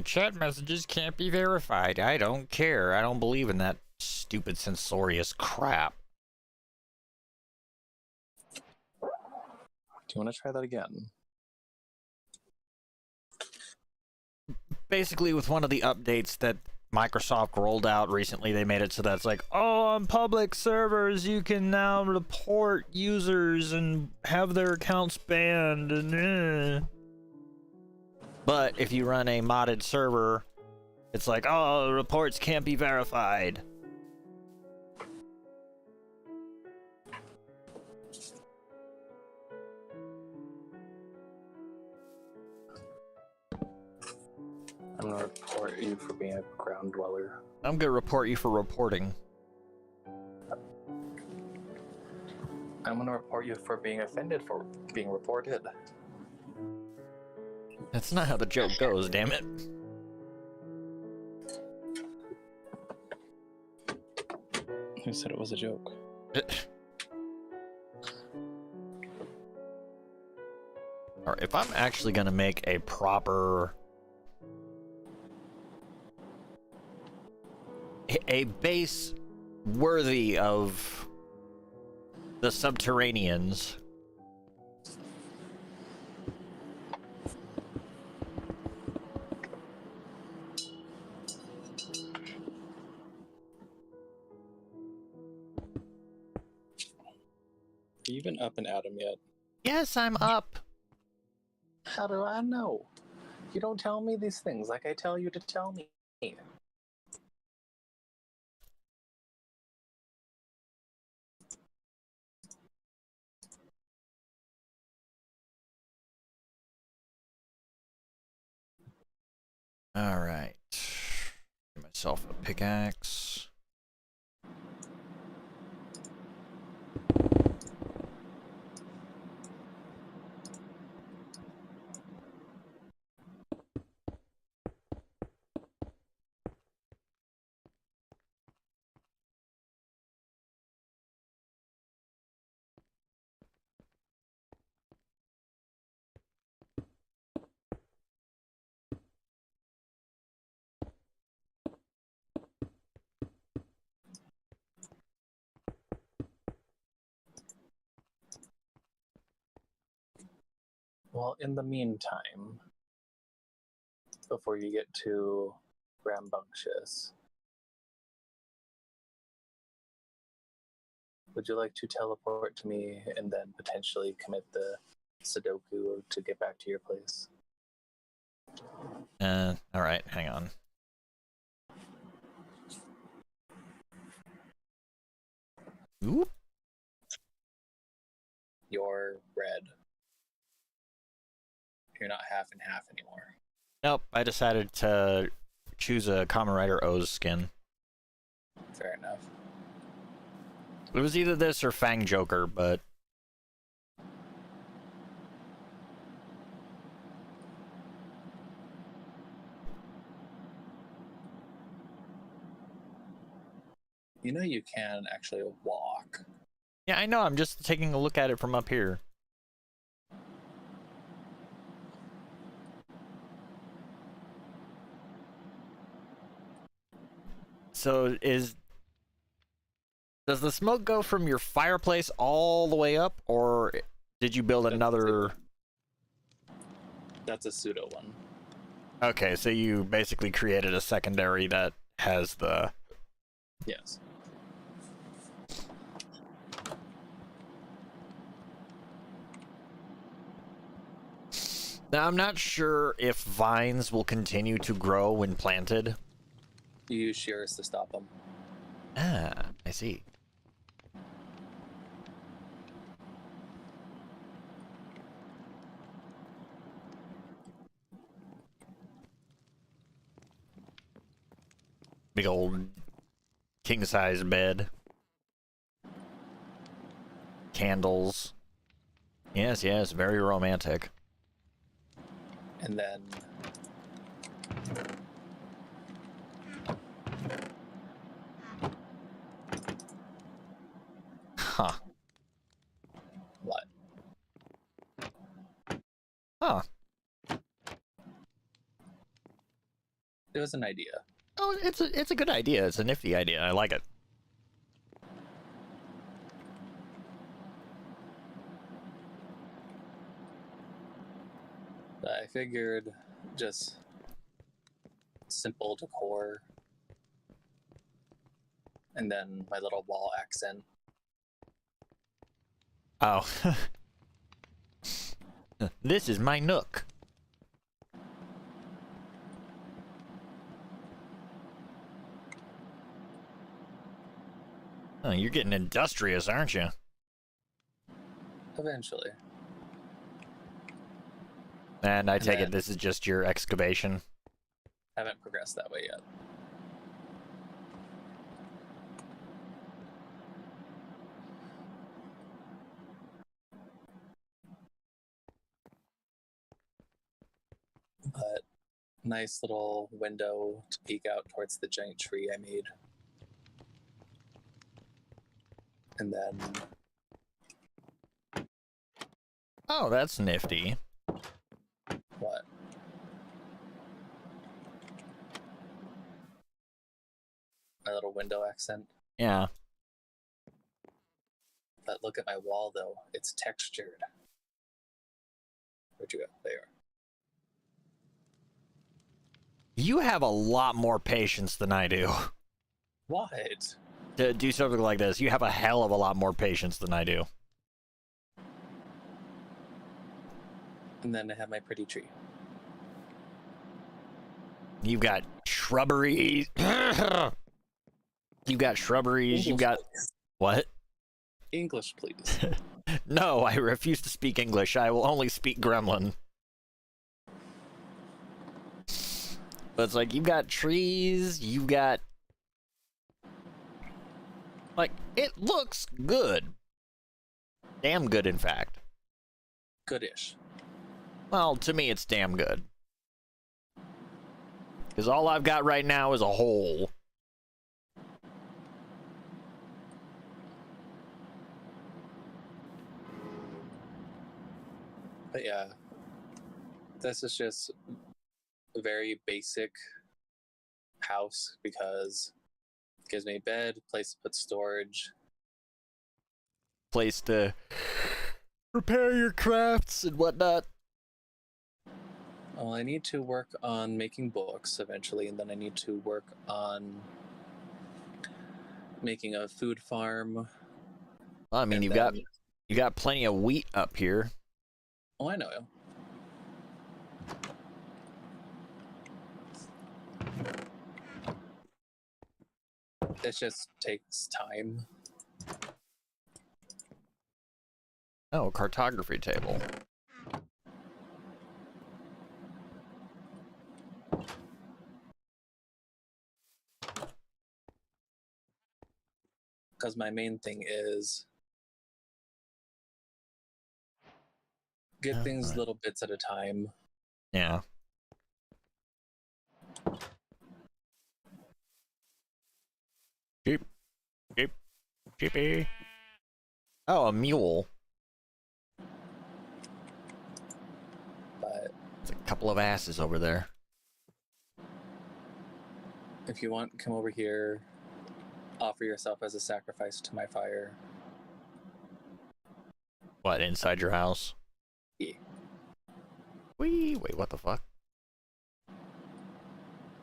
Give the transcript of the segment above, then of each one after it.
Chat messages can't be verified. I don't care. I don't believe in that stupid censorious crap. Do you want to try that again? Basically, with one of the updates that Microsoft rolled out recently, they made it so that it's like, oh, on public servers, you can now report users and have their accounts banned. And But if you run a modded server, it's like, oh, reports can't be verified. I'm gonna report you for being a ground dweller. I'm gonna report you for reporting. I'm gonna report you for being offended for being reported. That's not how the joke goes, damn it. Who said it was a joke? Or if I'm actually gonna make a proper... a base worthy of the Subterraneans... Have you been up and at 'em yet? Yes, I'm up. How do I know? You don't tell me these things like I tell you to tell me. Alright. Get myself a pickaxe. Well, in the meantime, before you get too rambunctious, would you like to teleport to me and then potentially commit the Sudoku to get back to your place? Alright, hang on. Oop. You're red. You're not half and half anymore. Nope, I decided to choose a Kamen Rider O's skin. Fair enough. It was either this or Fang Joker, but... You know you can actually walk. Yeah, I know, I'm just taking a look at it from up here. So does the smoke go from your fireplace all the way up, or did you build another... That's a pseudo one. Okay, so you basically created a secondary that has the... Yes. Now, I'm not sure if vines will continue to grow when planted. You use shears to stop them. Ah, I see. Big old king-size bed. Candles. Yes, yes, very romantic. And then Huh. what? Huh. It was an idea. Oh, it's a good idea. It's a nifty idea. I like it. But I figured just simple decor, and then my little wall accent. Oh. This is my nook. Oh, you're getting industrious, aren't you? Eventually. And I take then- it this is just your excavation. Haven't progressed that way yet. But nice little window to peek out towards the giant tree I made. And then Oh, that's nifty. what? My little window accent. Yeah. But look at my wall though. It's textured. Where'd you go? There. You have a lot more patience than I do. What? To do something like this, you have a hell of a lot more patience than I do. And then I have my pretty tree. You've got shrubberies. You've got shrubberies. You've got... Please. What? English, please. No, I refuse to speak English. I will only speak Gremlin. But it's like, you've got trees, you've got... Like, it looks good. Damn good, in fact. Goodish. Well, to me, it's damn good. Because all I've got right now is a hole. But yeah, this is just a very basic house because it gives me a bed, place to put storage. Place to repair your crafts and whatnot. Well, I need to work on making books eventually, and then I need to work on making a food farm. Well, I mean, and you got plenty of wheat up here. Oh, I know. It just takes time. Oh, cartography table. Because my main thing is get things Alright. little bits at a time. Yeah. Cheapy. Oh, a mule. But It's a couple of asses over there. if you want, come over here, offer yourself as a sacrifice to my fire. What, inside your house? Yeah. Wait, what the fuck?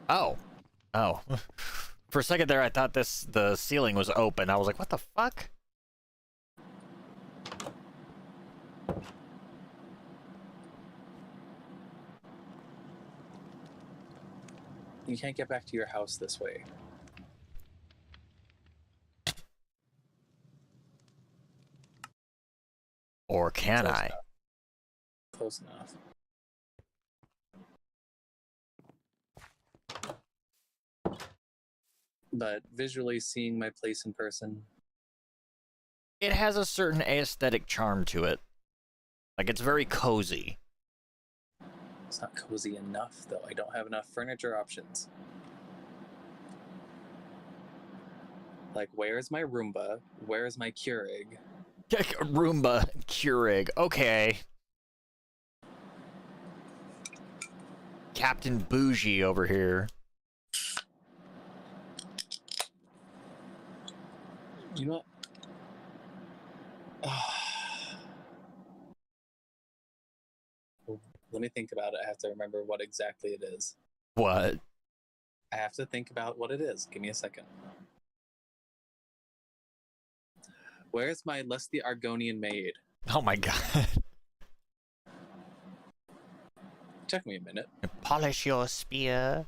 Oh. For a second there, I thought the ceiling was open. I was like, what the fuck? You can't get back to your house this way. Or can Close I? enough. Close enough. But visually seeing my place in person, It has a certain aesthetic charm to it. Like, it's very cozy. it's not cozy enough, though. I don't have enough furniture options. Like, where's my Roomba? Where's my Keurig? Roomba Keurig. Okay. Captain Bougie over here. You know what? Let me think about it. I have to remember what exactly it is. What? I have to think about what it is. Give me a second. Where's my lusty Argonian maid? Oh my god. Took me a minute. Polish your spear.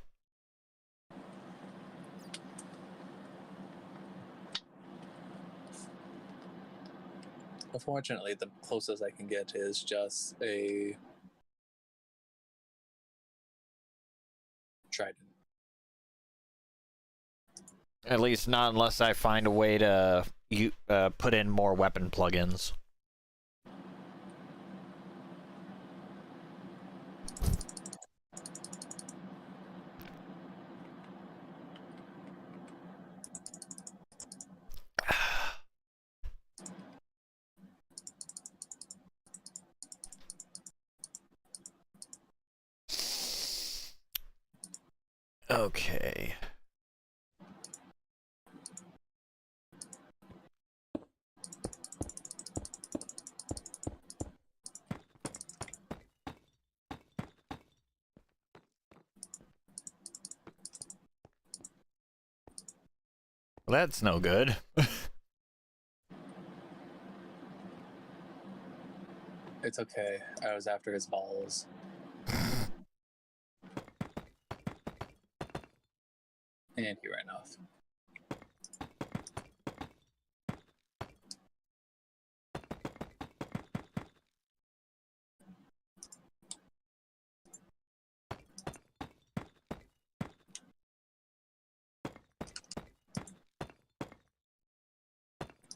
Unfortunately, the closest I can get is just a trident. At least not unless I find a way to put in more weapon plugins. Okay. Well, that's no good. It's okay. I was after his balls. And he ran off.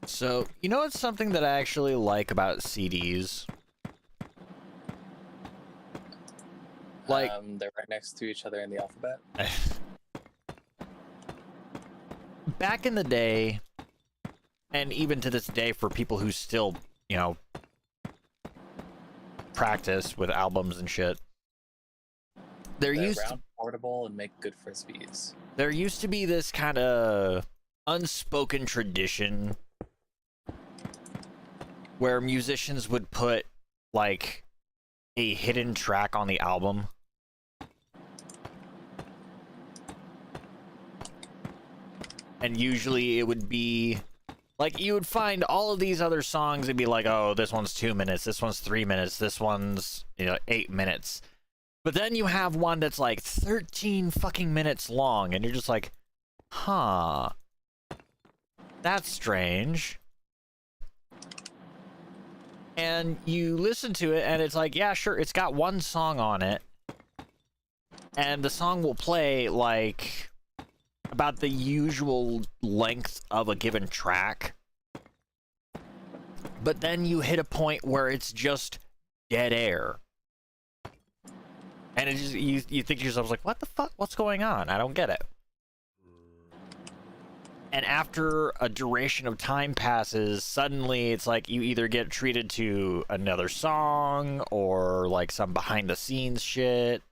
So, you know what's something that I actually like about CDs? Like, they're right next to each other in the alphabet. back in the day, and even to this day for people who still, you know, practice with albums and shit, They're round, portable, and make good frisbees. There used to be this kind of unspoken tradition where musicians would put, like, a hidden track on the album. And usually it would be, like, you would find all of these other songs and be like, oh, this one's 2 minutes, this one's 3 minutes, this one's, 8 minutes. But then you have one that's like 13 fucking minutes long, and you're just like, huh. That's strange. And you listen to it, and it's like, yeah, sure, it's got one song on it. And the song will play, like, about the usual length of a given track. But then you hit a point where it's just dead air. And it just, you think to yourself, like, what the fuck? What's going on? I don't get it. And after a duration of time passes, suddenly it's like you either get treated to another song or like some behind the scenes shit.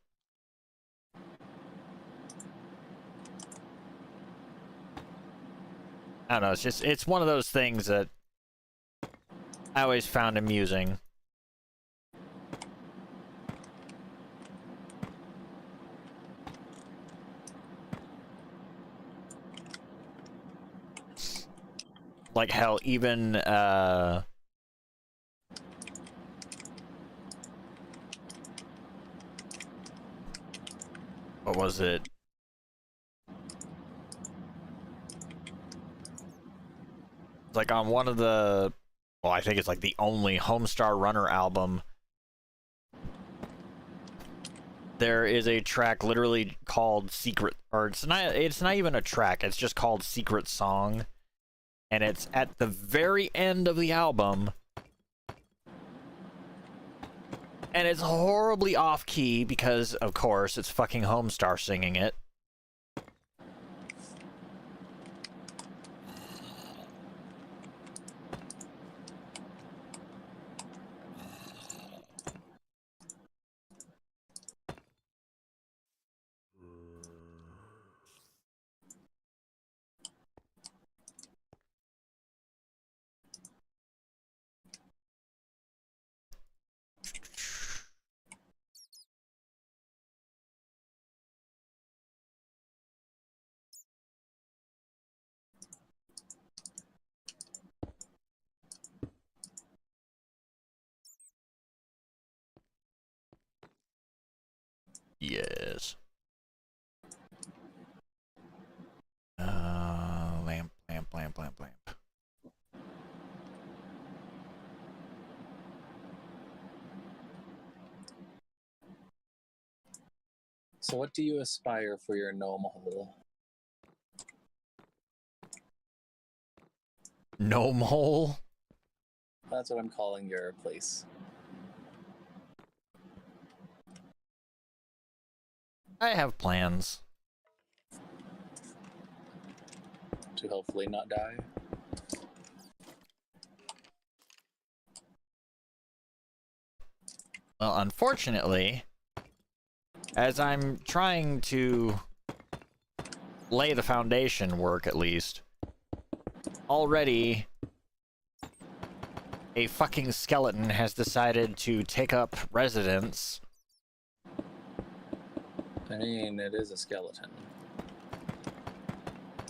I don't know, it's one of those things that I always found amusing. Like, hell, even, what was it? Like, on one of the, well, I think it's like the only Homestar Runner album, there is a track literally called Secret, or it's not even a track, it's just called Secret Song. And it's at the very end of the album. And it's horribly off-key because, of course, it's fucking Homestar singing it. is. Lamp, lamp, lamp, lamp, lamp. So what do you aspire for your gnome hole? Gnome hole? That's what I'm calling your place. I have plans. To hopefully not die. Well, unfortunately, as I'm trying to lay the foundation work, at least, already a fucking skeleton has decided to take up residence. I mean, it is a skeleton.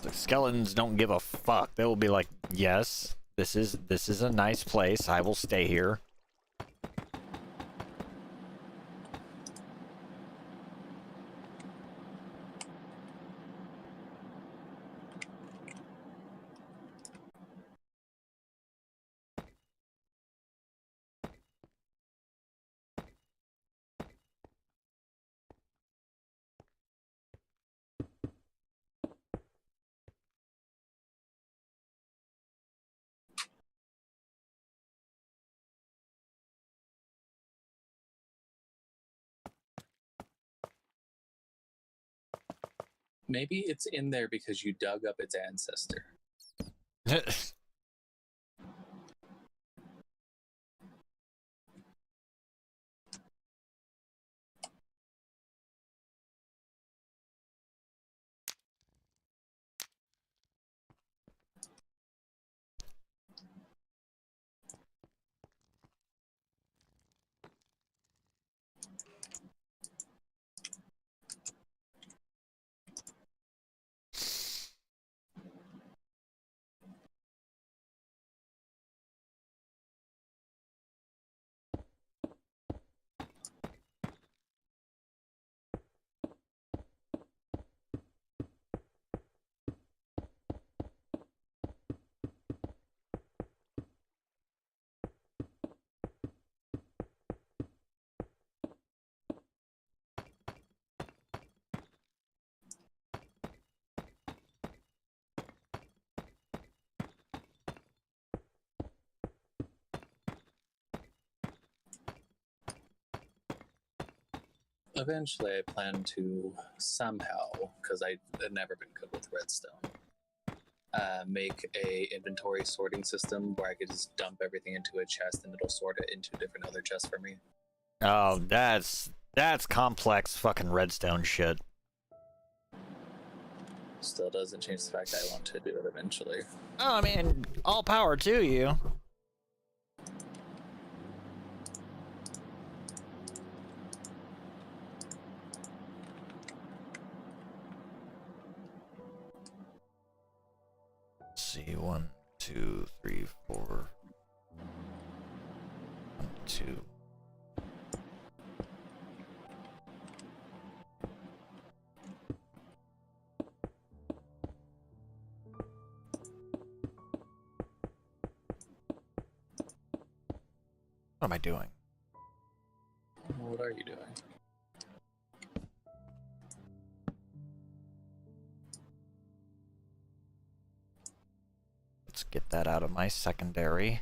The skeletons don't give a fuck. They will be like, yes, this is a nice place. I will stay here. Maybe it's in there because you dug up its ancestor. Eventually, I plan to somehow, because I've never been good with redstone, make a inventory sorting system where I could just dump everything into a chest and it'll sort it into different other chests for me. Oh, that's complex fucking redstone shit. Still doesn't change the fact that I want to do it eventually. Oh, I mean, all power to you. Let's see, 1, 2, 3, 4. 1, 2. What am I doing? What are you doing? Let's get that out of my secondary.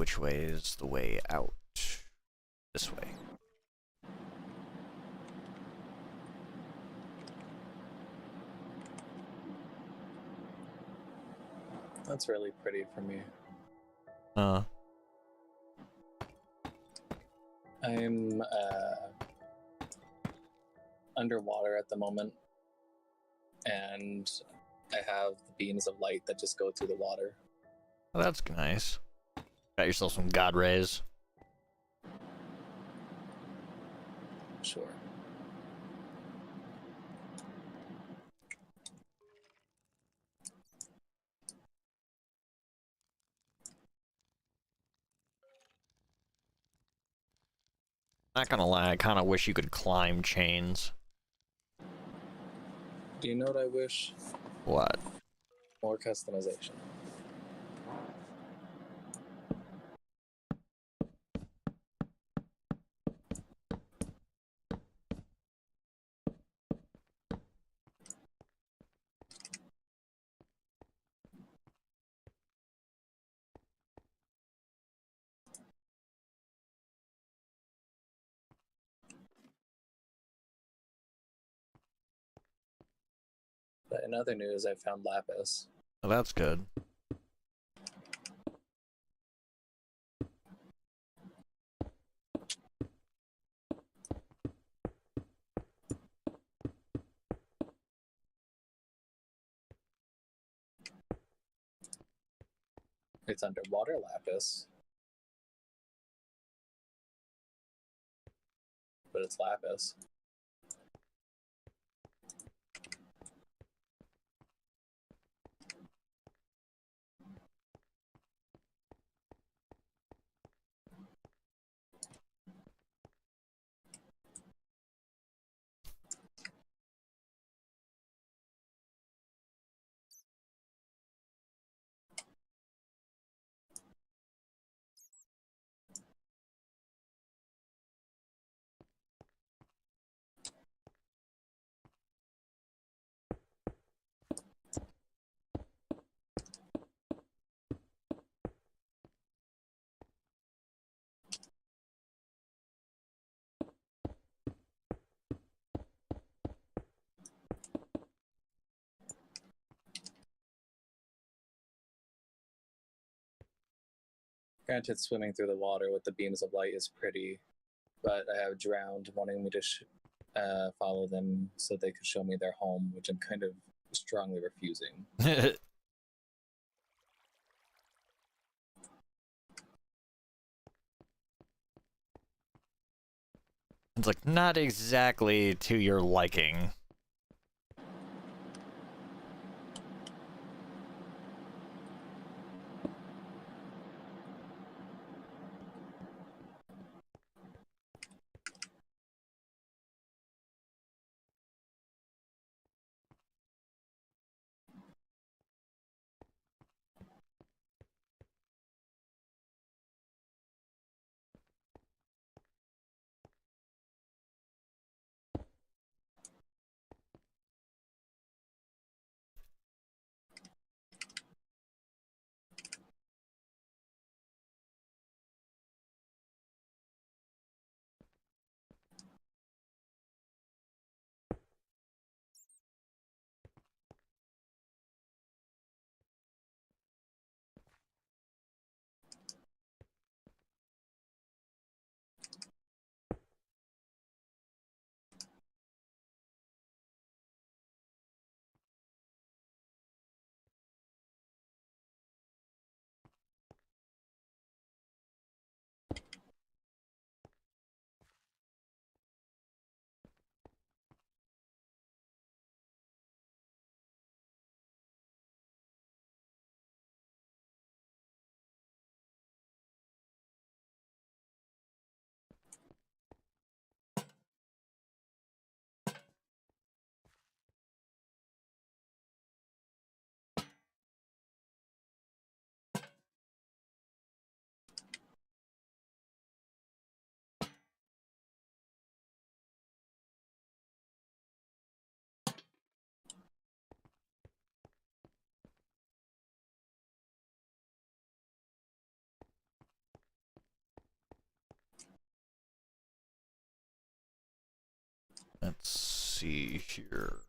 which way is the way out. This way. That's really pretty for me. I'm underwater at the moment, and I have the beams of light that just go through the water. Oh, that's nice. Got yourself some god rays. Sure. Not gonna lie, I kind of wish you could climb chains. Do you know what I wish? What? More customization. But in other news, I found lapis. Oh, that's good. It's underwater lapis, but it's lapis. Granted, swimming through the water with the beams of light is pretty, but I have drowned wanting me to follow them so they could show me their home, which I'm kind of strongly refusing. It's like not exactly to your liking. see here.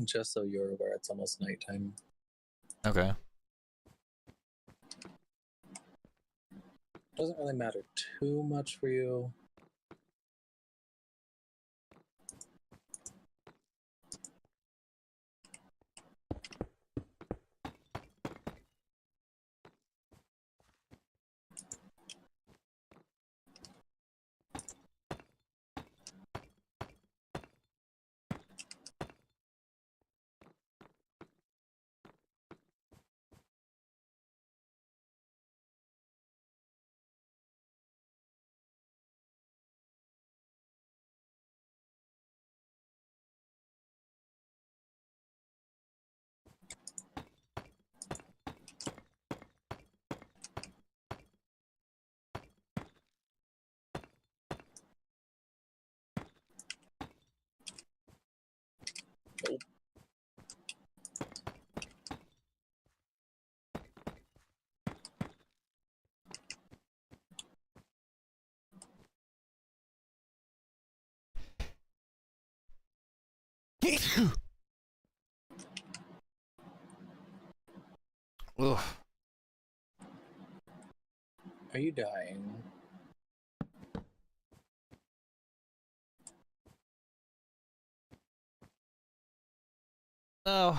Just so you're aware, it's almost nighttime. Okay. Doesn't really matter too much for you. Nope. Ugh. Are you dying? No.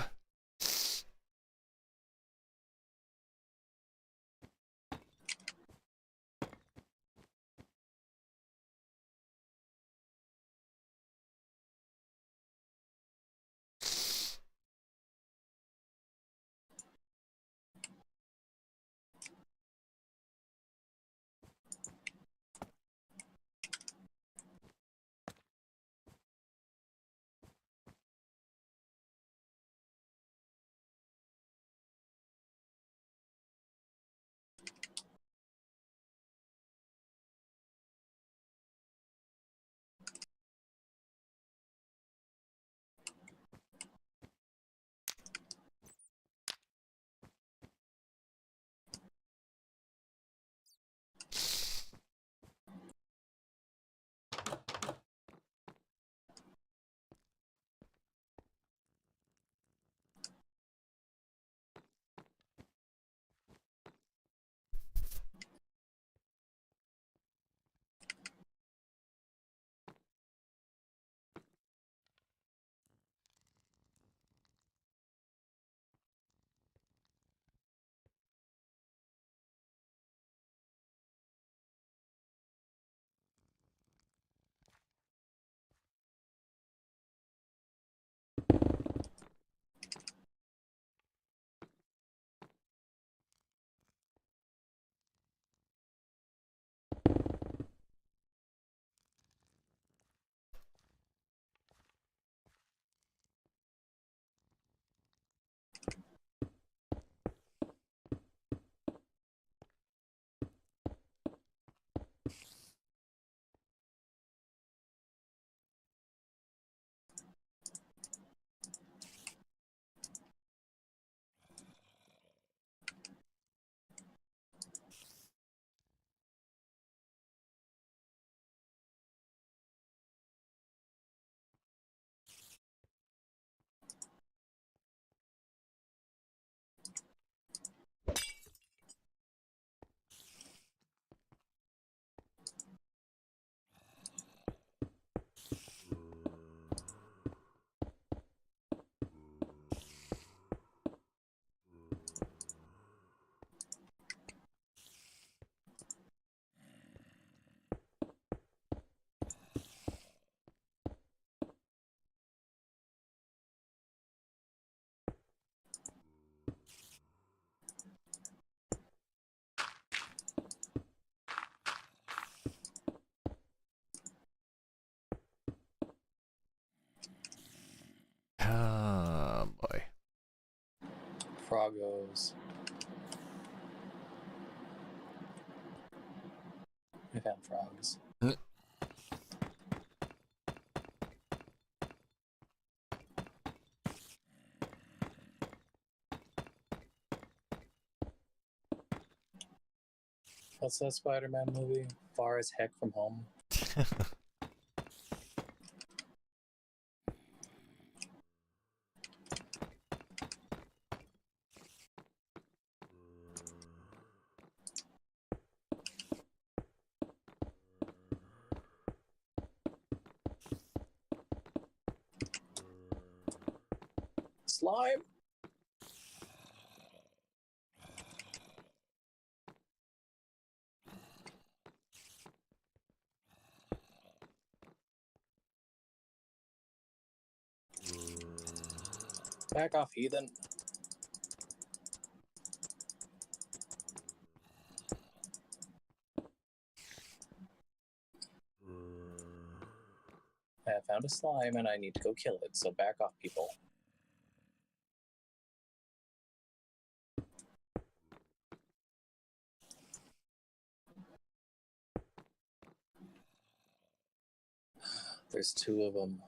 Froggos. I found frogs. What's that Spider-Man movie? Far as Heck from Home. Slime. Back off, heathen. I have found a slime and I need to go kill it, so back off, people. There's two of them.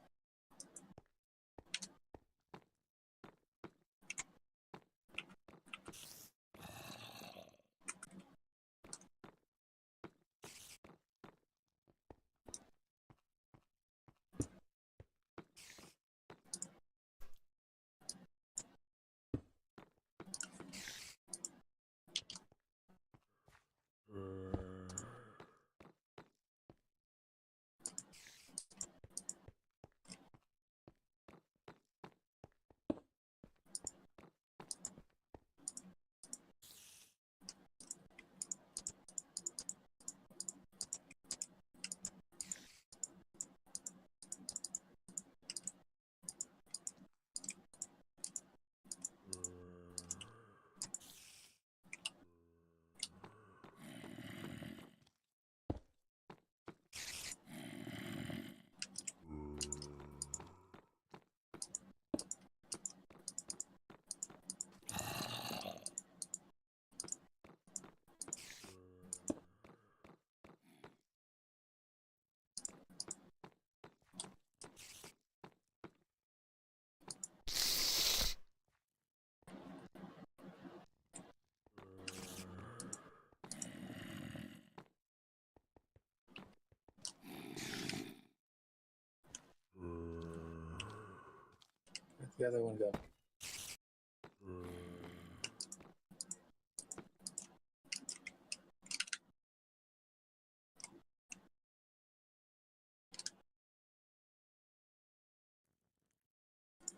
Where'd the other one go?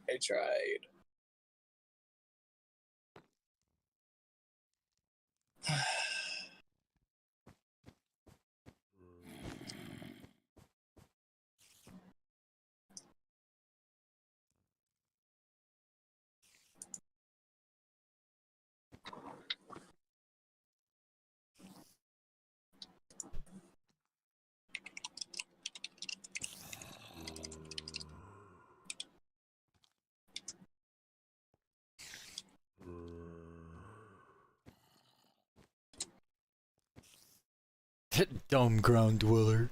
I tried. Dumb ground dweller.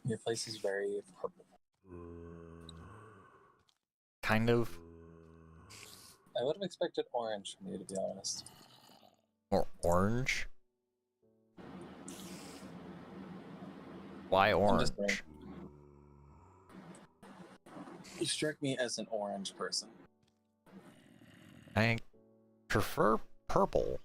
Your place is very purple. Kind of. I would have expected orange from you, to be honest. Or orange? Why I'm just saying. orange? You strike me as an orange person. I prefer purple.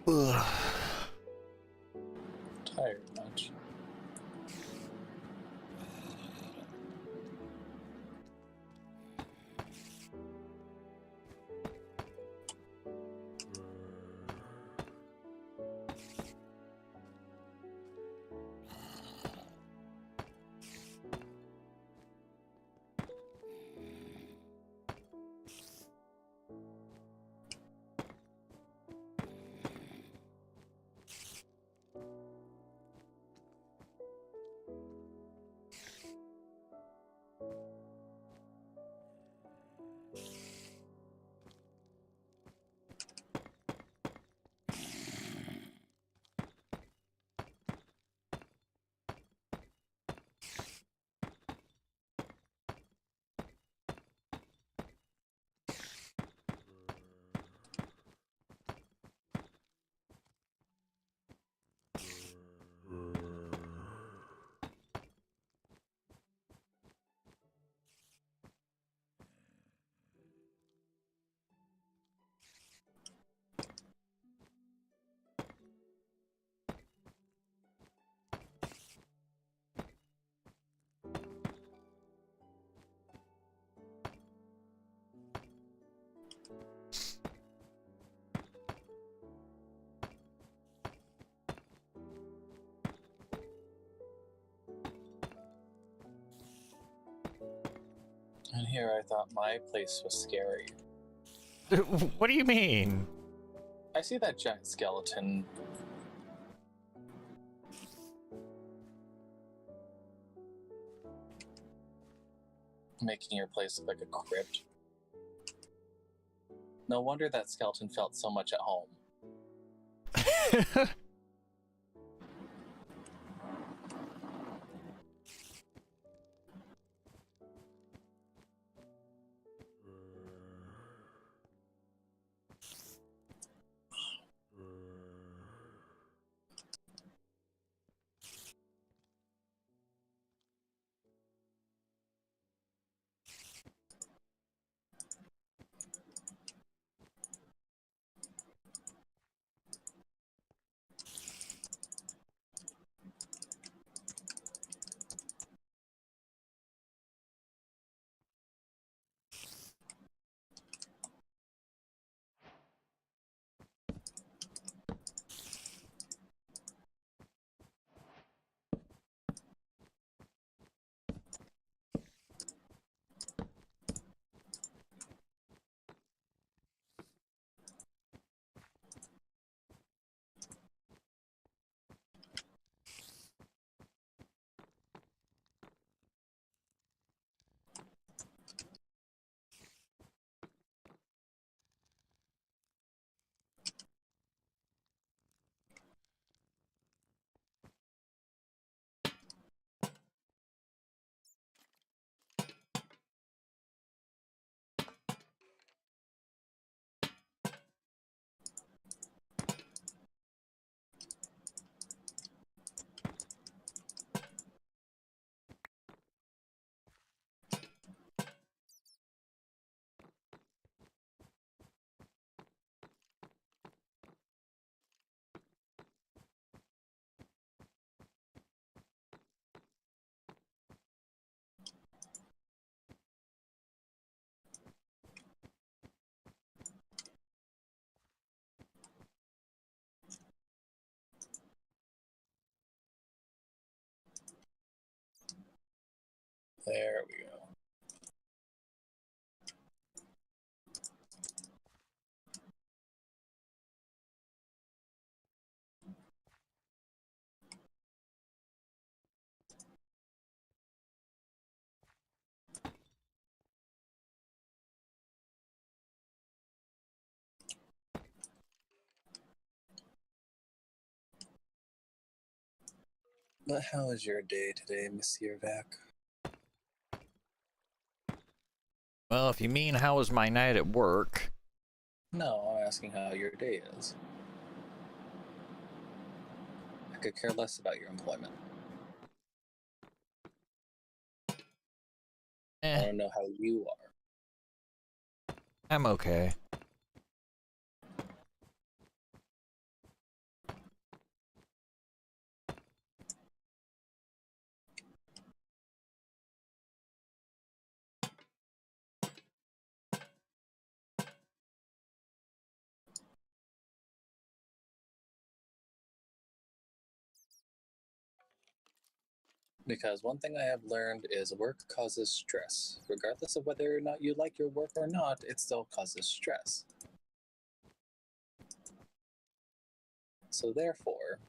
Ugh. Tired much. And here I thought my place was scary. What do you mean? I see that giant skeleton. Making your place look like a crypt. No wonder that skeleton felt so much at home. There we go. But how was your day today, Monsieur Vac? Well, if you mean how was my night at work, No, I'm asking how your day is. I could care less about your employment. I want to know how you are. I'm okay. Because one thing I have learned is work causes stress. Regardless of whether or not you like your work or not, it still causes stress. So therefore,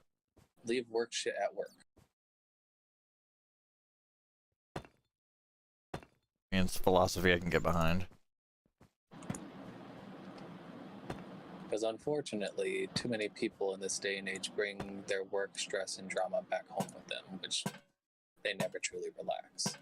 leave work shit at work. It's philosophy I can get behind. Because unfortunately, too many people in this day and age bring their work stress and drama back home with them, which they never truly relax.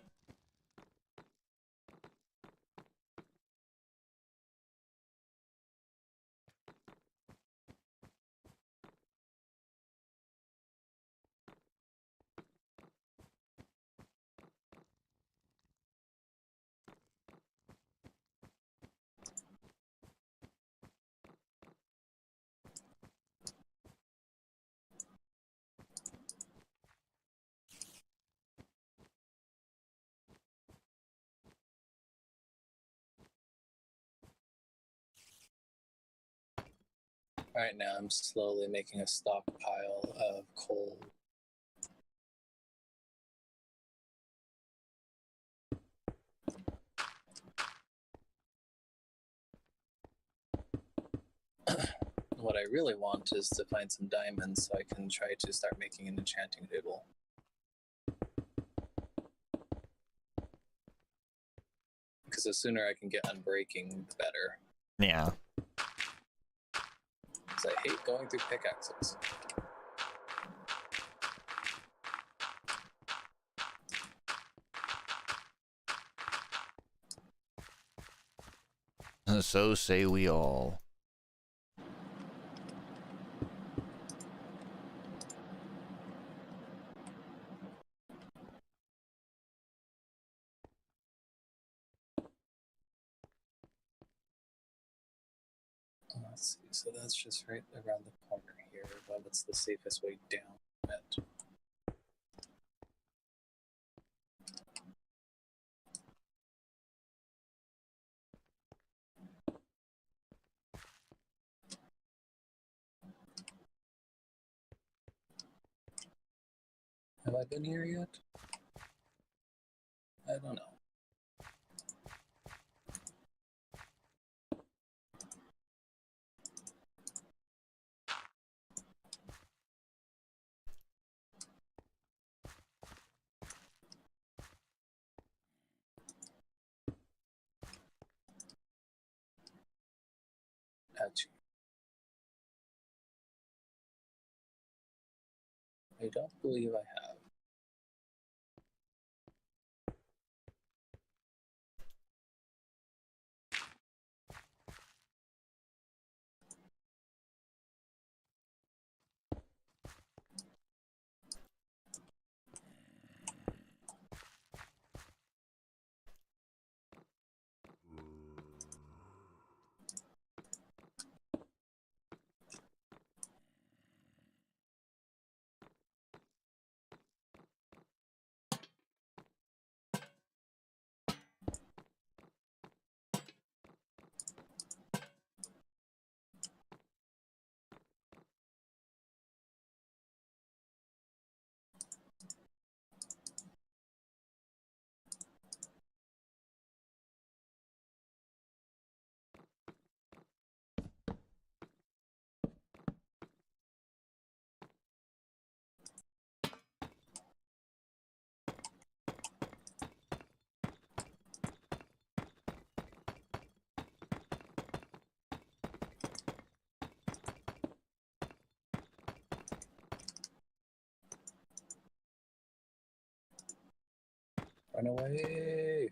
Right now, I'm slowly making a stockpile of coal. What I really want is to find some diamonds so I can try to start making an enchanting table. Because the sooner I can get unbreaking, the better. Yeah. Because I hate going through pickaxes. So say we all. Let's see, so that's just right around the corner here, but what's the safest way down it? Have I been here yet? I don't know. Actually, I don't believe I have. Run away.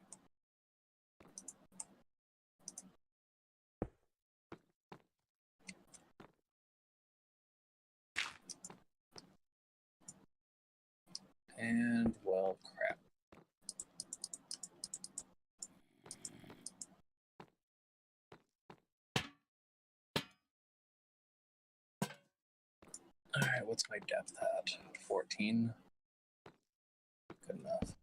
And, well, crap. Alright, what's my depth at? 14? Good enough.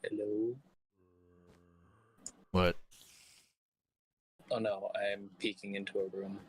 Hello? What? Oh no, I'm peeking into a room.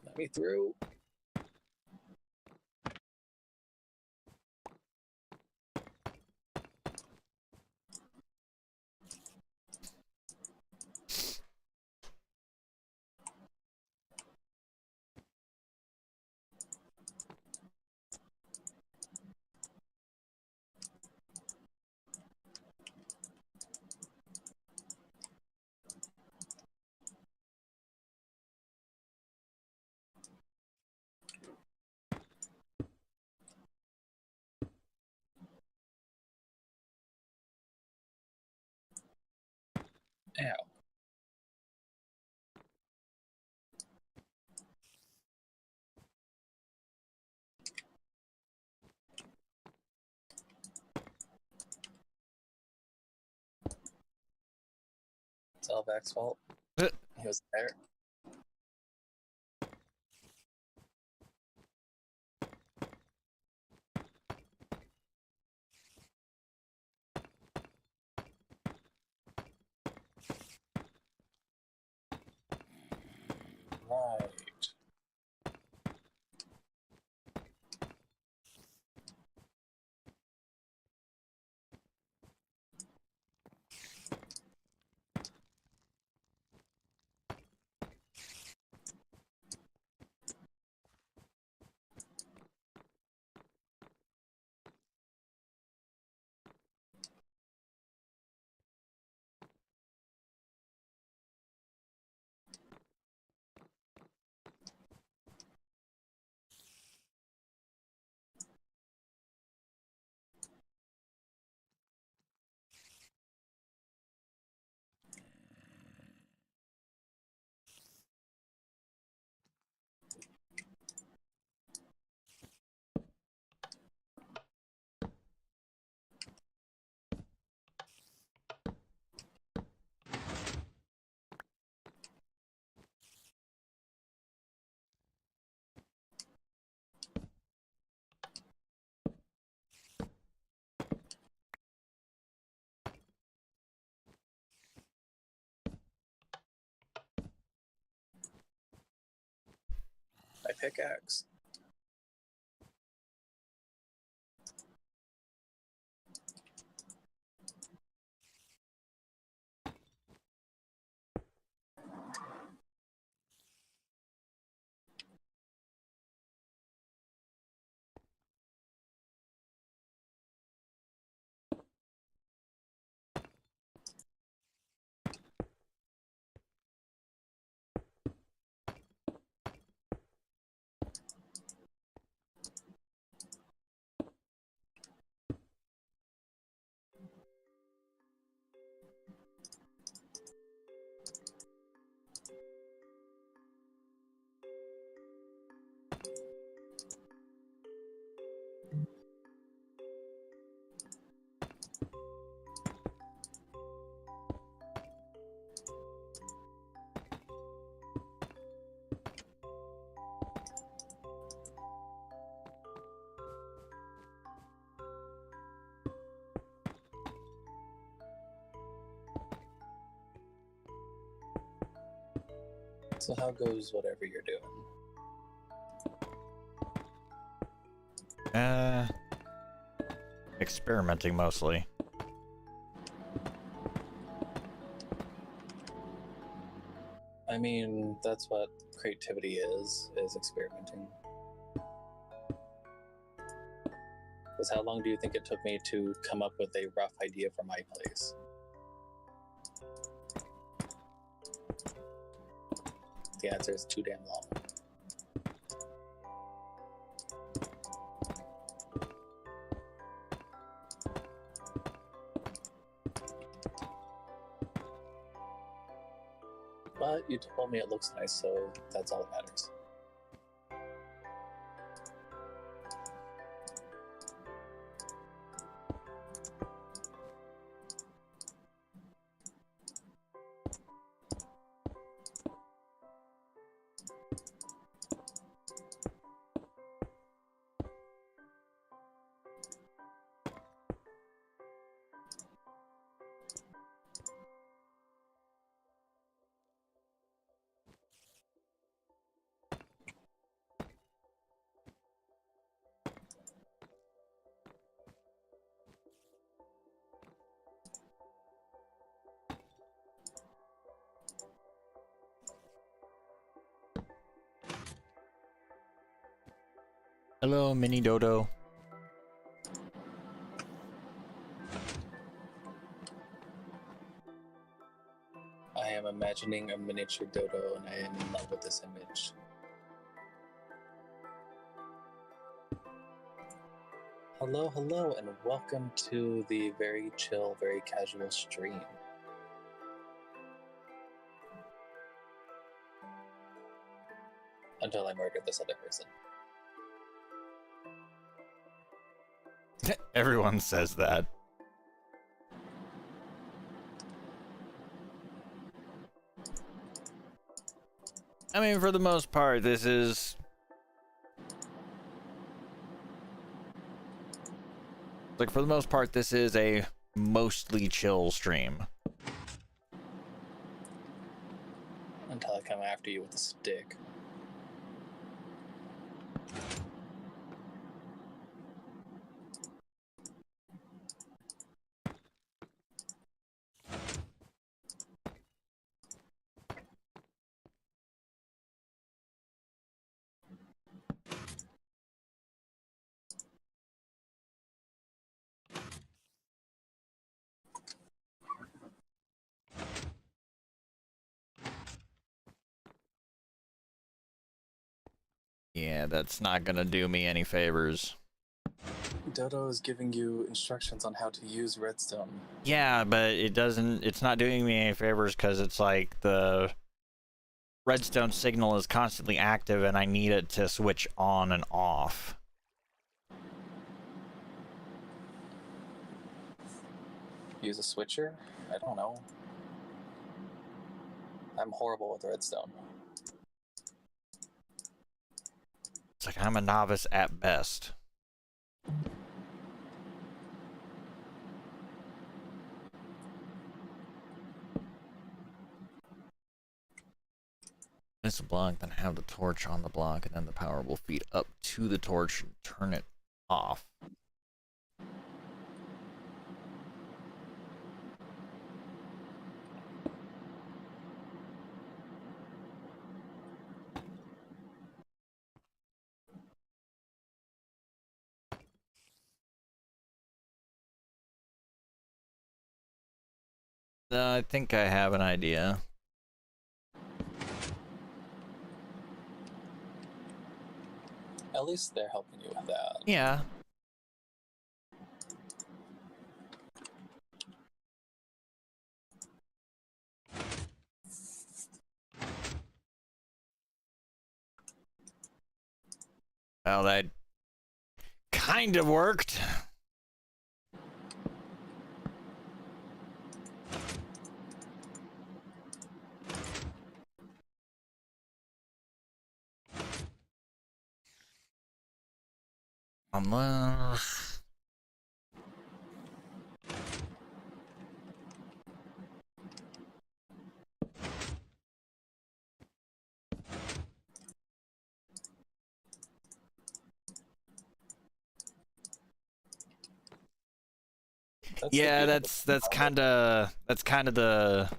Let me through. Ow. It's Elvac's fault. He was there. Right. pickaxe. So how goes whatever you're doing? Experimenting mostly. I mean, that's what creativity is experimenting. Because how long do you think it took me to come up with a rough idea for my place? The answer is too damn long. But you told me it looks nice, so that's all that matters. Hello, Mini Dodo. I am imagining a miniature dodo and I am in love with this image. Hello, hello, and welcome to the very chill, very casual stream. Until I murdered this other person. Everyone says that. I mean, for the most part, this is... Like, for the most part, this is a mostly chill stream. Until I come after you with a stick. Yeah, that's not gonna do me any favors. Dodo is giving you instructions on how to use redstone. Yeah, but it's not doing me any favors because it's like the redstone signal is constantly active and I need it to switch on and off. Use a switcher? I don't know. I'm horrible with redstone. It's like I'm a novice at best. Place a block, then have the torch on the block, and then the power will feed up to the torch and turn it off. I think I have an idea. At least they're helping you with that. Yeah. Well, that kind of worked. Unless... yeah, that's kind of the...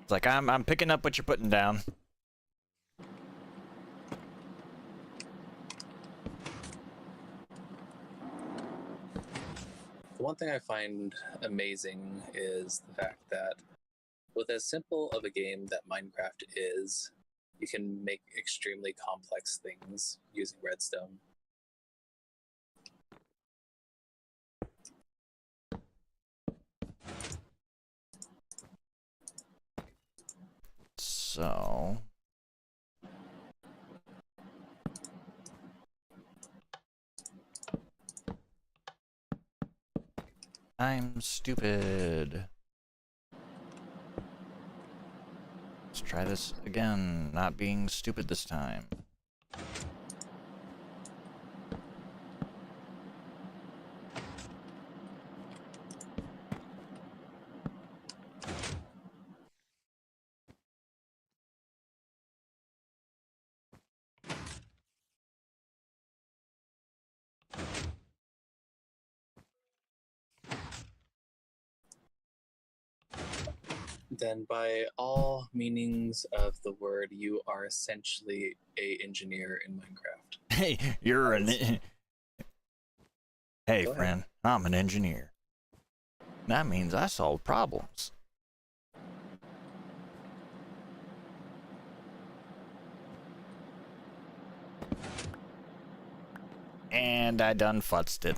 It's like I'm picking up what you're putting down. The one thing I find amazing is the fact that with as simple of a game that Minecraft is, you can make extremely complex things using redstone. So... I'm stupid. Let's try this again, not being stupid this time. Then by all meanings of the word, you are essentially a engineer in Minecraft. Hey, you're an... Hey, Go ahead. friend, I'm an engineer. That means I solve problems. And I done futzed it.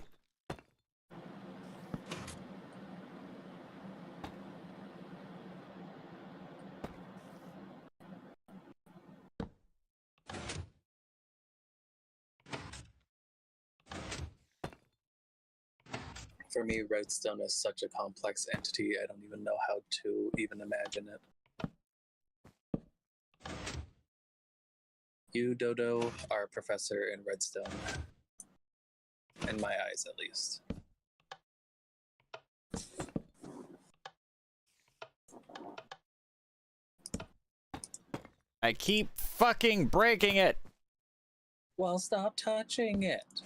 For me, redstone is such a complex entity, I don't even know how to even imagine it. You, Dodo, are a professor in redstone. In my eyes, at least. I keep fucking breaking it. Well, stop touching it.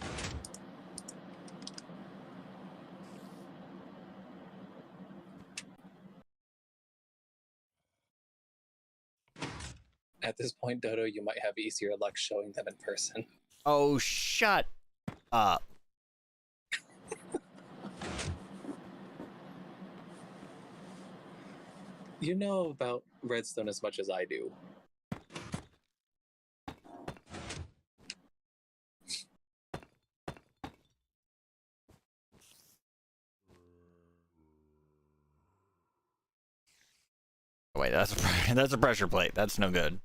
At this point, Dodo, you might have easier luck showing them in person. Oh, shut up. You know about redstone as much as I do. Wait, that's a pressure plate. That's no good.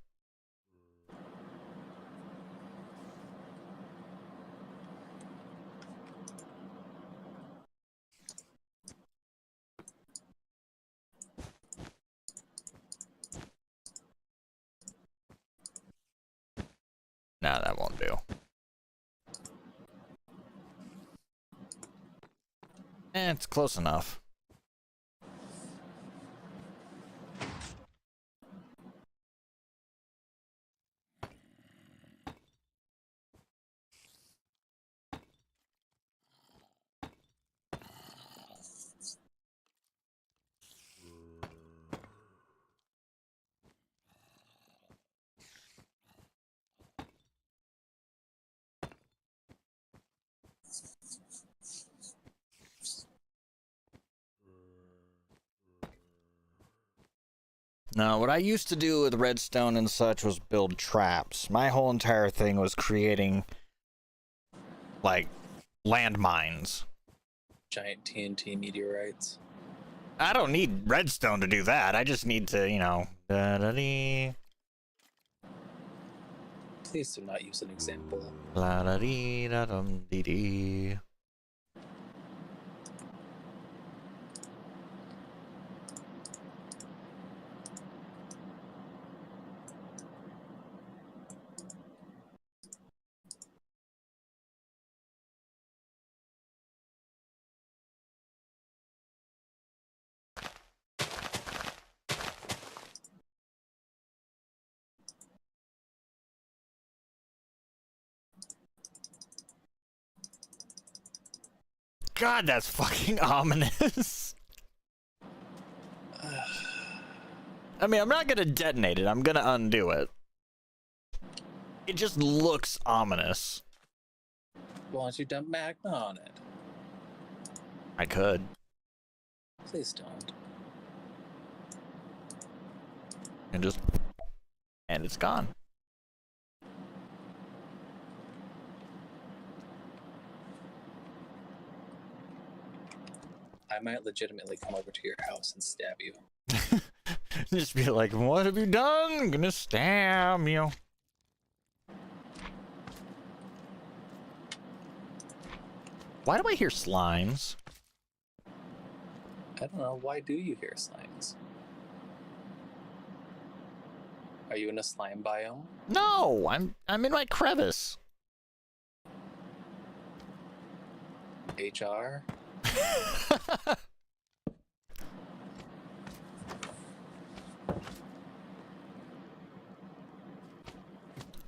Nah, that won't do. It's close enough. No, what I used to do with redstone and such was build traps. My whole entire thing was creating, like, landmines. Giant TNT meteorites. I don't need redstone to do that. I just need to, you know... Da-da-dee. Please do not use an example. La-da-dee-da-dum-dee-dee. God, that's fucking ominous. I mean, I'm not gonna detonate it. I'm gonna undo it. It just looks ominous. Why don't you dump magma on it? I could. Please don't. And just... And it's gone. I might legitimately come over to your house and stab you. Just be like, what have you done? I'm gonna stab you. Why do I hear slimes? I don't know. Why do you hear slimes? Are you in a slime biome? No, I'm in my crevice. HR?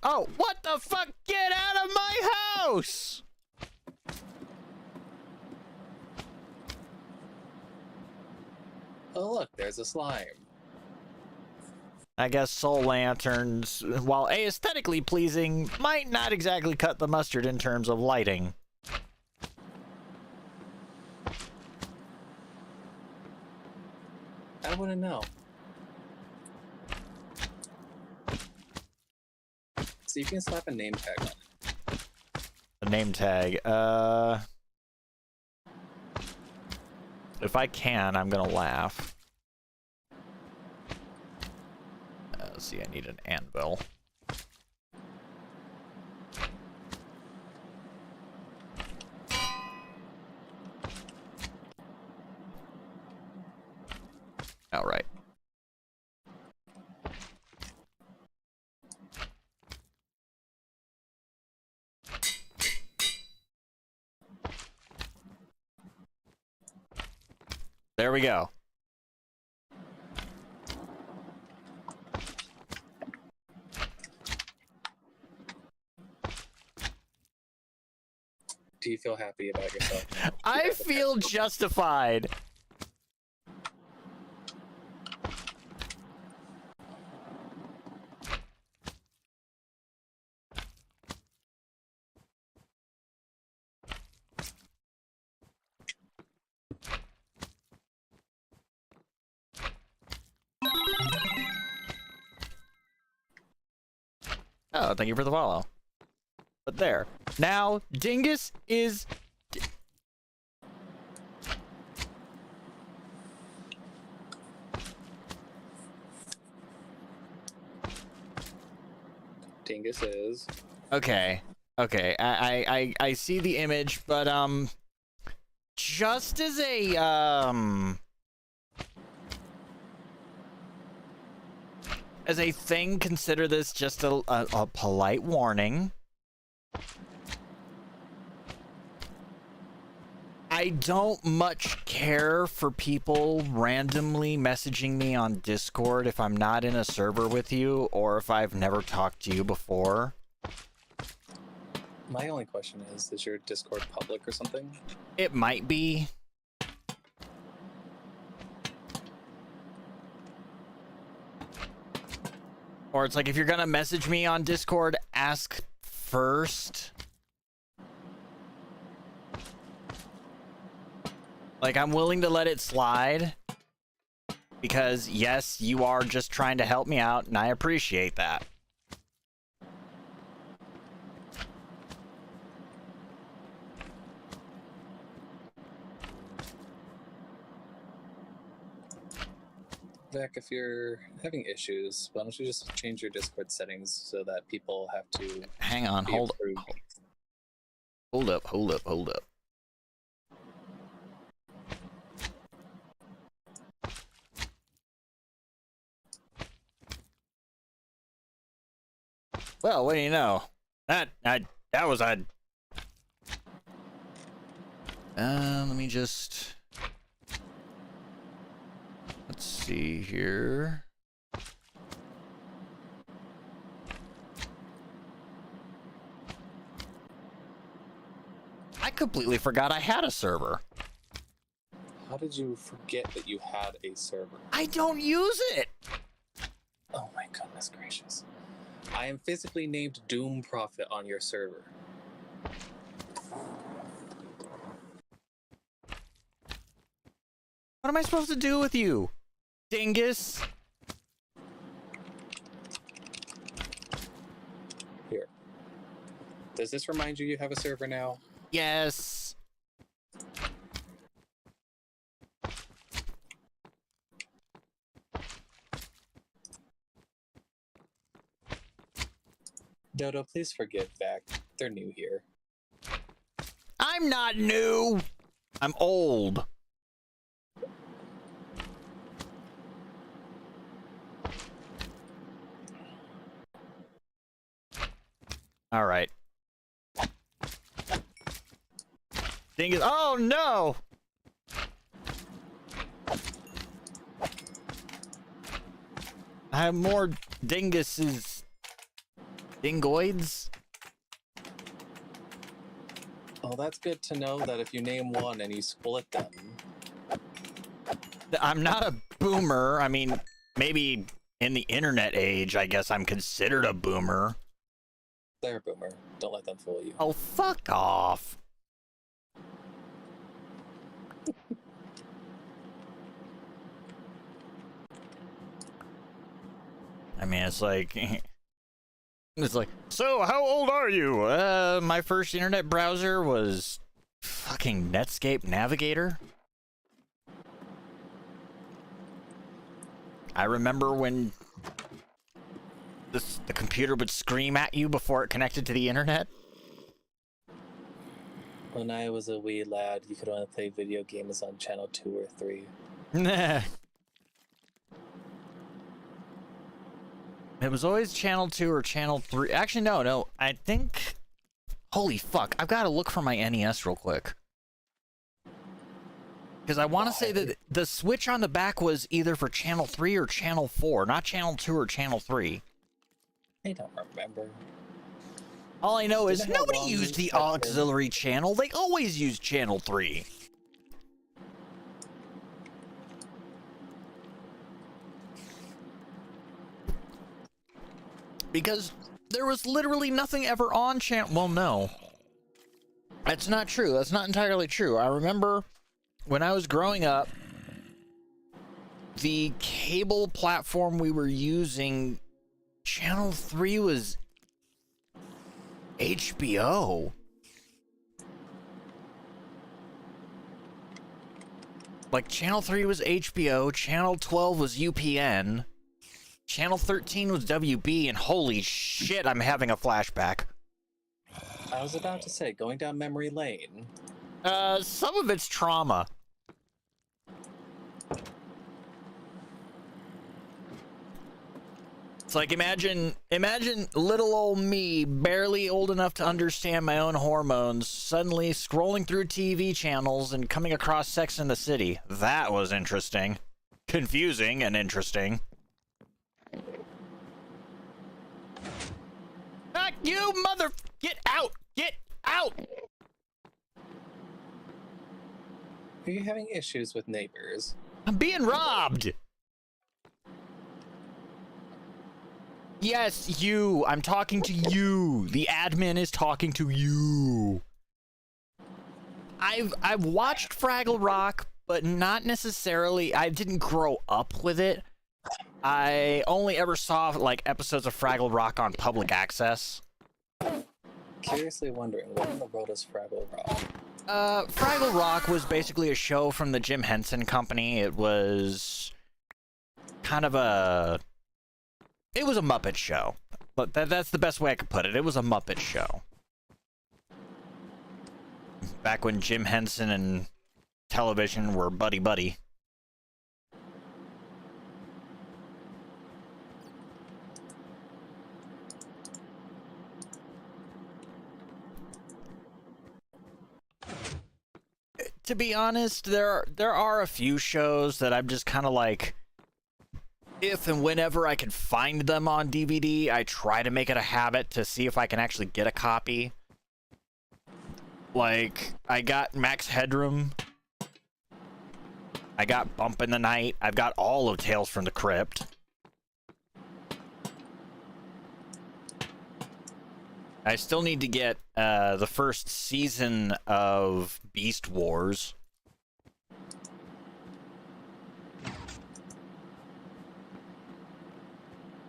Oh, what the fuck? Get out of my house! Oh look, there's a slime. I guess soul lanterns, while aesthetically pleasing, might not exactly cut the mustard in terms of lighting. I wouldn't know. See if you can slap a name tag on it. A name tag, if I can, I'm gonna laugh. Let's see, I need an anvil. All right. There we go. Do you feel happy about yourself now? I feel justified. Oh, thank you for the follow. But there. Now, Dingus is... Dingus is. Okay. Okay. I see the image, but, just as a, as a thing, consider this just a polite I don't much care for people randomly messaging me on Discord if I'm not in a server with you or if I've never talked to you before. My only question is your Discord public or something? It might be. Or it's like, if you're gonna message me on Discord, ask first. Like, I'm willing to let it slide. Because, yes, you are just trying to help me out, and I appreciate that. Vec, if you're having issues, why don't you just change your Discord settings so that people have to Hang on, be hold approved? up. Well, what do you know? That was a... let me just... Let's see here. I completely forgot I had a server. How did you forget that you had a server? I don't use it! Oh my goodness gracious. I am physically named Doom Prophet on your server. What am I supposed to do with you, dingus? Here. Does this remind you you have a server now? Yes. Dodo, please forgive Vec. They're new here. I'm not new. I'm old. All right. Dingus. Oh no. I have more dinguses. Dingoids? Oh, that's good to know that if you name one and you split them. I'm not a boomer. I mean, maybe in the internet age, I guess I'm considered a boomer. They're a boomer. Don't let them fool you. Oh, fuck off. I mean, it's like... It's like, so how old are you? My first internet browser was fucking Netscape Navigator. I remember when the computer would scream at you before it connected to the internet. When I was a wee lad, you could only play video games on channel 2 or 3. Nah. It was always channel 2 or channel 3. Actually, no. I think... Holy fuck. I've got to look for my NES real quick. Because I want to say that the switch on the back was either for channel 3 or channel 4, not channel 2 or channel 3. I don't remember. All I know is Did it have nobody long used the spectrum? auxiliary channel. They always used channel 3. Because there was literally nothing ever on channel... Well, no. That's not true. That's not entirely true. I remember when I was growing up, the cable platform we were using, channel 3 was HBO. Like, channel 3 was HBO, channel 12 was UPN, channel 13 was WB, and holy shit, I'm having a flashback. I was about to say, going down memory lane. Some of it's trauma. It's like imagine little old me, barely old enough to understand my own hormones, suddenly scrolling through TV channels and coming across Sex and the City. That was interesting. Confusing and interesting. Ah, you mother... Get out! Get out! Are you having issues with neighbors? I'm being robbed! Yes, you. I'm talking to you. The admin is talking to you. I've watched Fraggle Rock, but not necessarily. I didn't grow up with it. I only ever saw like episodes of Fraggle Rock on public access. Curiously wondering, what in the world is Fraggle Rock? Fraggle Rock was basically a show from the Jim Henson Company. It was kind of a... It was a Muppet show. But that's the best way I could put it. It was a Muppet show. Back when Jim Henson and television were buddy-buddy. To be honest, there are a few shows that I'm just kind of like, if and whenever I can find them on DVD, I try to make it a habit to see if I can actually get a copy. Like, I got Max Headroom. I got Bump in the Night. I've got all of Tales from the Crypt. I still need to get the first season of Beast Wars.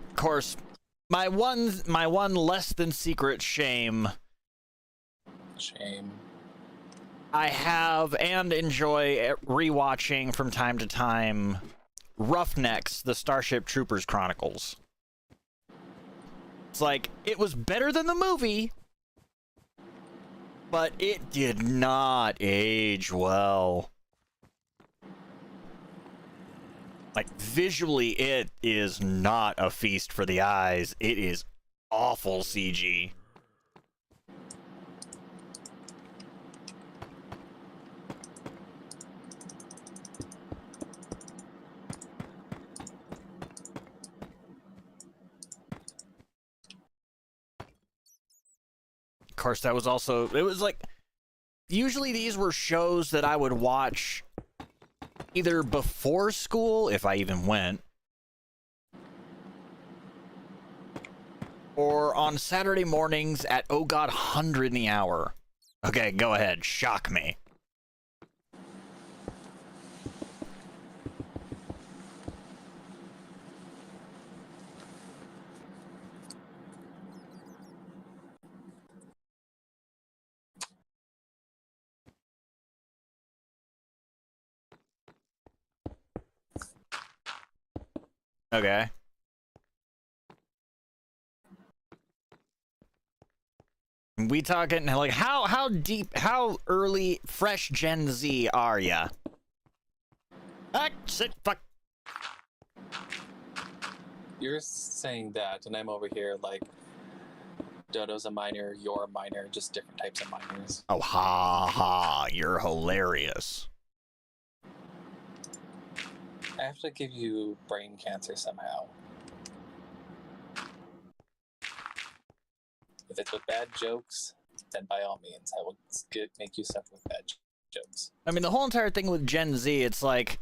Of course, my one less than secret shame. I have and enjoy rewatching from time to time Roughnecks, the Starship Troopers Chronicles. It's like, it was better than the movie, but it did not age well. Like, visually, it is not a feast for the eyes. It is awful CG. Of course, that was also... It was like... Usually these were shows that I would watch either before school, if I even went, or on Saturday mornings at, oh god, 100 in the hour. Okay, go ahead. Shock me. Okay. We talking like how deep, how early, fresh Gen Z are ya? Sit fuck. You're saying that, and I'm over here like, Dodo's a minor, you're a minor, just different types of minors. Oh, ha ha! You're hilarious. I have to give you brain cancer somehow. If it's with bad jokes, then by all means, I will make you suffer with bad jokes. I mean, the whole entire thing with Gen Z, it's like...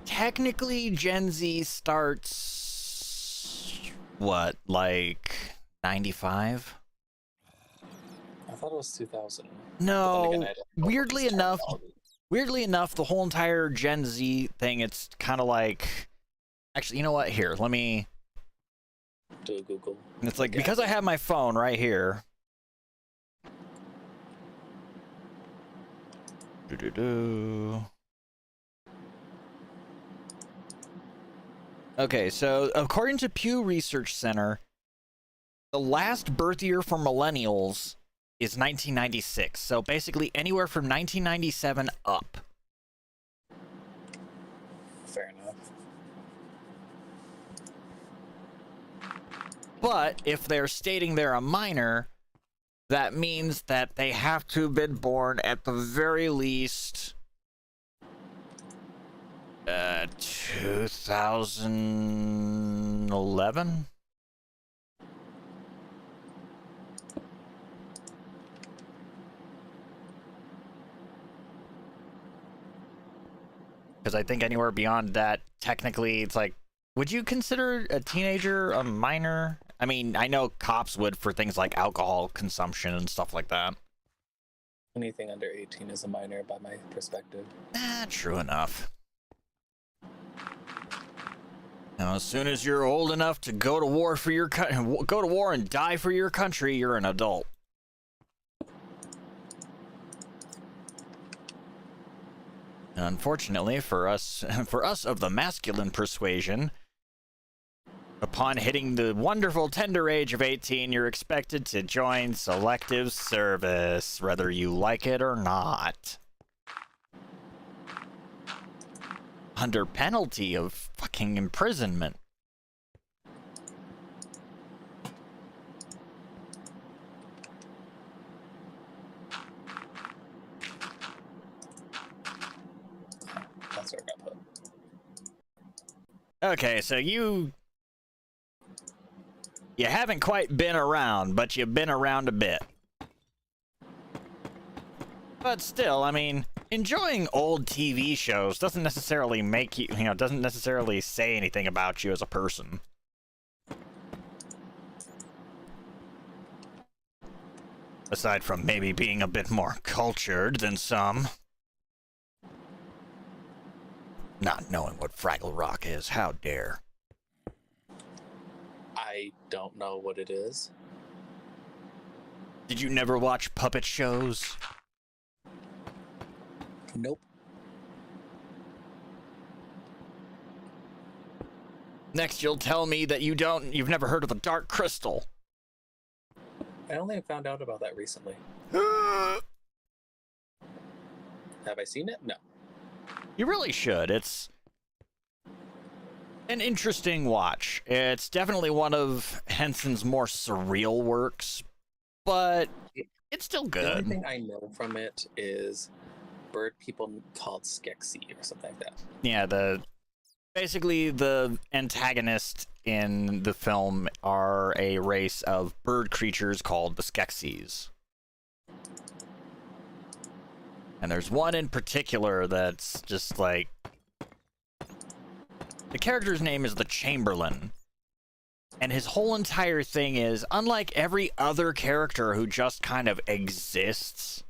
Technically, Gen Z starts... What, like... 95? I thought it was 2000. No, Again, weirdly enough, the whole entire Gen Z thing, it's kind of like... Actually, you know what? Here, let me... Do a Google. And it's like, because I have my phone right here... Okay, so according to Pew Research Center, the last birth year for millennials is 1996. So basically anywhere from 1997 up. Fair enough. But if they're stating they're a minor, that means that they have to have been born at the very least 2011? Because I think anywhere beyond that, technically, it's like, would you consider a teenager a minor? I mean, I know cops would for things like alcohol consumption and stuff like that. Anything under 18 is a minor by my perspective. True enough. Now, as soon as you're old enough to go to war for your go to war and die for your country, you're an adult. Unfortunately for us of the masculine persuasion, upon hitting the wonderful tender age of 18, you're expected to join selective service, whether you like it or not. Under penalty of fucking imprisonment. That's where I got put. Okay, so you haven't quite been around, but you've been around a bit. But still, I mean, enjoying old TV shows doesn't necessarily make you, doesn't necessarily say anything about you as a person. Aside from maybe being a bit more cultured than some. Not knowing what Fraggle Rock is, how dare. I don't know what it is. Did you never watch puppet shows? Nope. Next, you'll tell me that you've never heard of the Dark Crystal. I only found out about that recently. Have I seen it? No. You really should. It's an interesting watch. It's definitely one of Henson's more surreal works, but it's still The good. only thing I know from it is bird people called Skeksis or something like that. Yeah, basically the antagonist in the film are a race of bird creatures called the Skeksis. And there's one in particular that's just like... The character's name is the Chamberlain. And his whole entire thing is, unlike every other character who just kind of exists,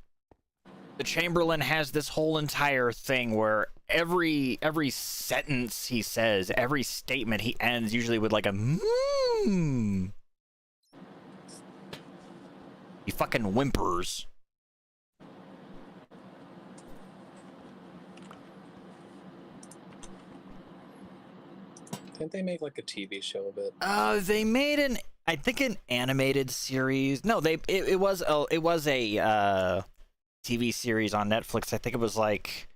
the Chamberlain has this whole entire thing where every sentence he says, every statement he ends usually with like a He fucking whimpers. Didn't they make like a TV show of it? They made an animated series. No, it was a TV series on Netflix. I think it was like,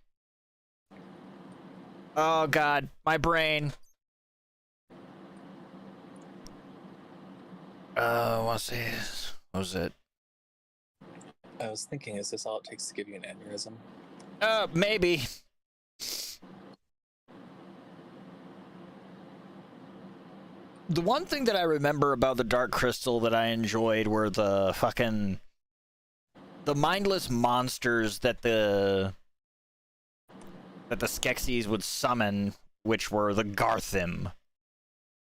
oh god, my brain. What was it? I was thinking, is this all it takes to give you an aneurysm? Maybe. The one thing that I remember about the Dark Crystal that I enjoyed were the mindless monsters that the Skeksis would summon, which were the Garthim.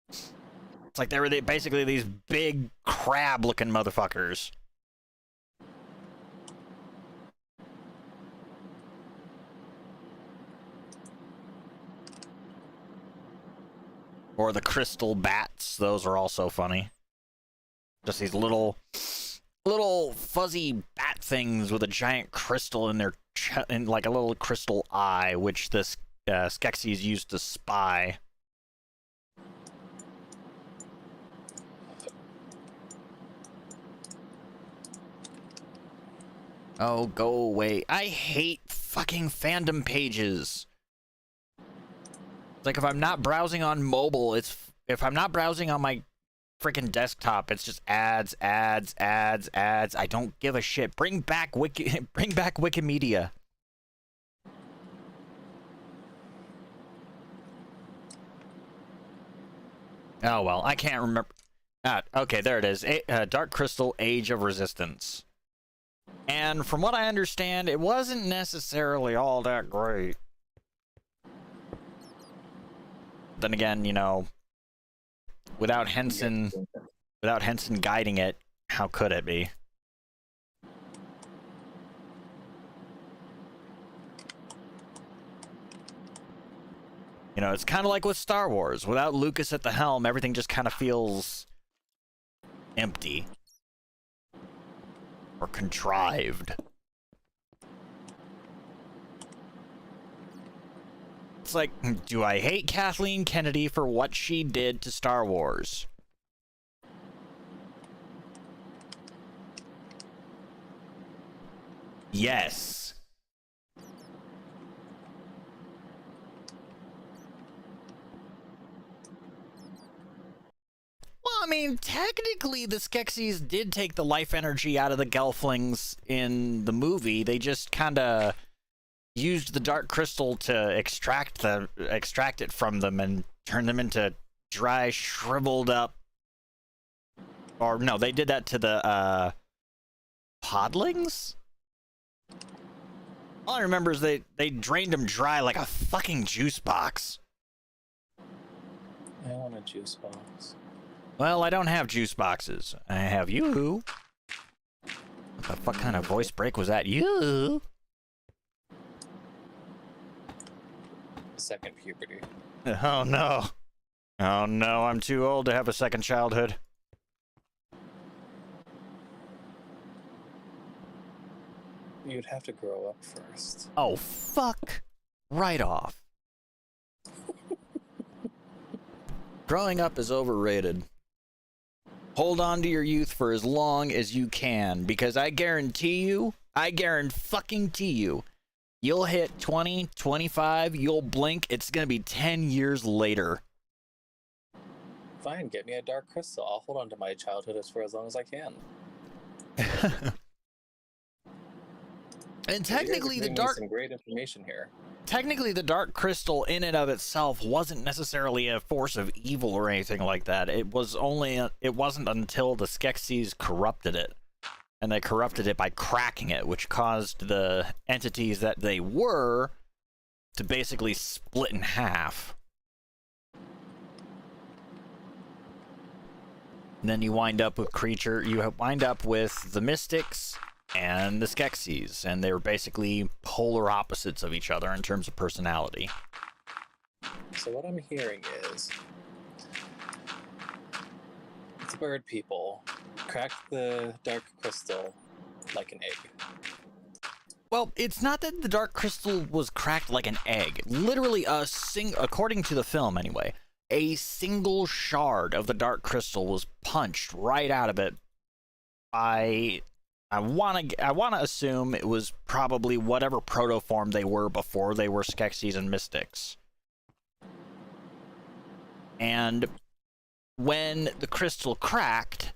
It's like they were basically these big crab-looking motherfuckers. Or the crystal bats, those are also funny. Just these little fuzzy bat things with a giant crystal in their and like a little crystal eye, which the Skeksis used to spy. Oh, go away. I hate fucking fandom pages. Like, if I'm not browsing on mobile, if I'm not browsing on my freaking desktop. It's just ads, ads, ads, ads. I don't give a shit. Bring back bring back Wikimedia. Oh well, I can't remember. Okay, there it is. Dark Crystal: Age of Resistance. And from what I understand, it wasn't necessarily all that great. Then again, you know, without Henson guiding it, how could it be? You know, it's kind of like with Star Wars. Without Lucas at the helm, everything just kind of feels empty or contrived. It's like, do I hate Kathleen Kennedy for what she did to Star Wars? Yes. Well, I mean, technically, the Skeksis did take the life energy out of the Gelflings in the movie. They just kind of used the Dark Crystal to extract it from them and turn them into dry, shriveled up. Or no, they did that to the podlings. All I remember is they drained them dry like a fucking juice box. I want a juice box. Well, I don't have juice boxes. I have you. What the fuck kind of voice break was that? You. Second puberty. Oh no. Oh no, I'm too old to have a second childhood. You'd have to grow up first. Oh, fuck. Right off. Growing up is overrated. Hold on to your youth for as long as you can, because I guarantee you, you'll hit 20, 25, you'll blink, it's gonna be 10 years later. Fine, get me a Dark Crystal. I'll hold on to my childhood for as long as I can. And technically the dark some great information here. Technically the Dark Crystal in and of itself wasn't necessarily a force of evil or anything like that. It wasn't until the Skeksis corrupted it. And they corrupted it by cracking it, which caused the entities that they were to basically split in half. And then you wind up with the Mystics and the Skeksis, and they're basically polar opposites of each other in terms of personality. So what I'm hearing is the bird people cracked the Dark Crystal like an egg. Well, it's not that the Dark Crystal was cracked like an egg. Literally, according to the film anyway, a single shard of the Dark Crystal was punched right out of it by... I want to assume it was probably whatever protoform they were before they were Skeksis and Mystics. And when the crystal cracked,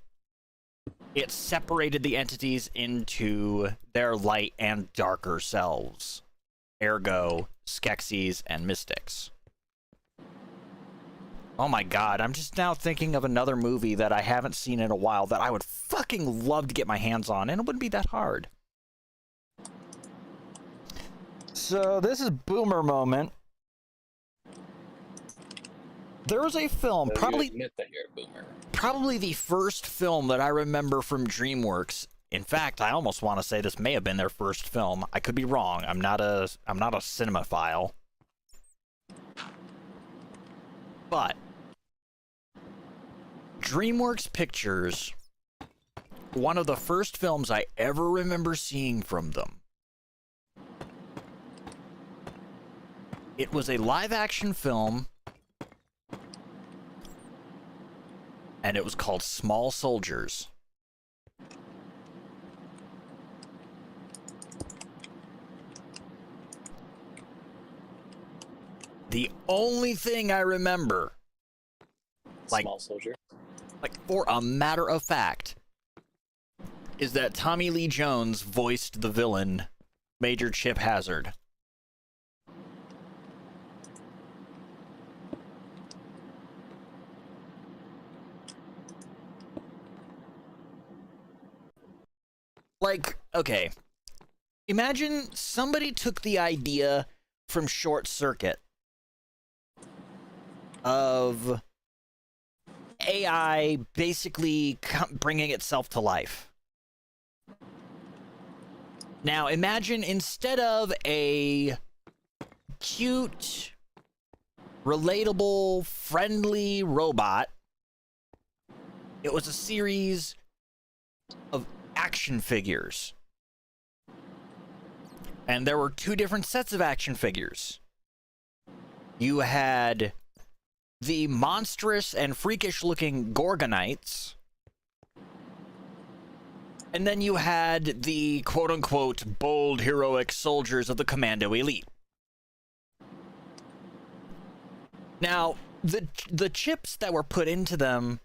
it separated the entities into their light and darker selves. Ergo, Skeksis and Mystics. Oh my god, I'm just now thinking of another movie that I haven't seen in a while that I would fucking love to get my hands on, and it wouldn't be that hard. So, this is Boomer Moment. There was a film, So you admit that you're a boomer. Probably the first film that I remember from DreamWorks. In fact, I almost want to say this may have been their first film. I could be wrong. I'm not a cinemaphile. But DreamWorks Pictures, one of the first films I ever remember seeing from them. It was a live-action film, and it was called Small Soldiers. The only thing I remember, Small Soldier. like for a matter of fact, is that Tommy Lee Jones voiced the villain, Major Chip Hazard. Like, okay. Imagine somebody took the idea from Short Circuit of AI basically bringing itself to life. Now, imagine instead of a cute, relatable, friendly robot, it was a series of action figures. And there were two different sets of action figures. You had the monstrous and freakish looking Gorgonites. And then you had the quote unquote bold heroic soldiers of the Commando Elite. Now, the chips that were put into them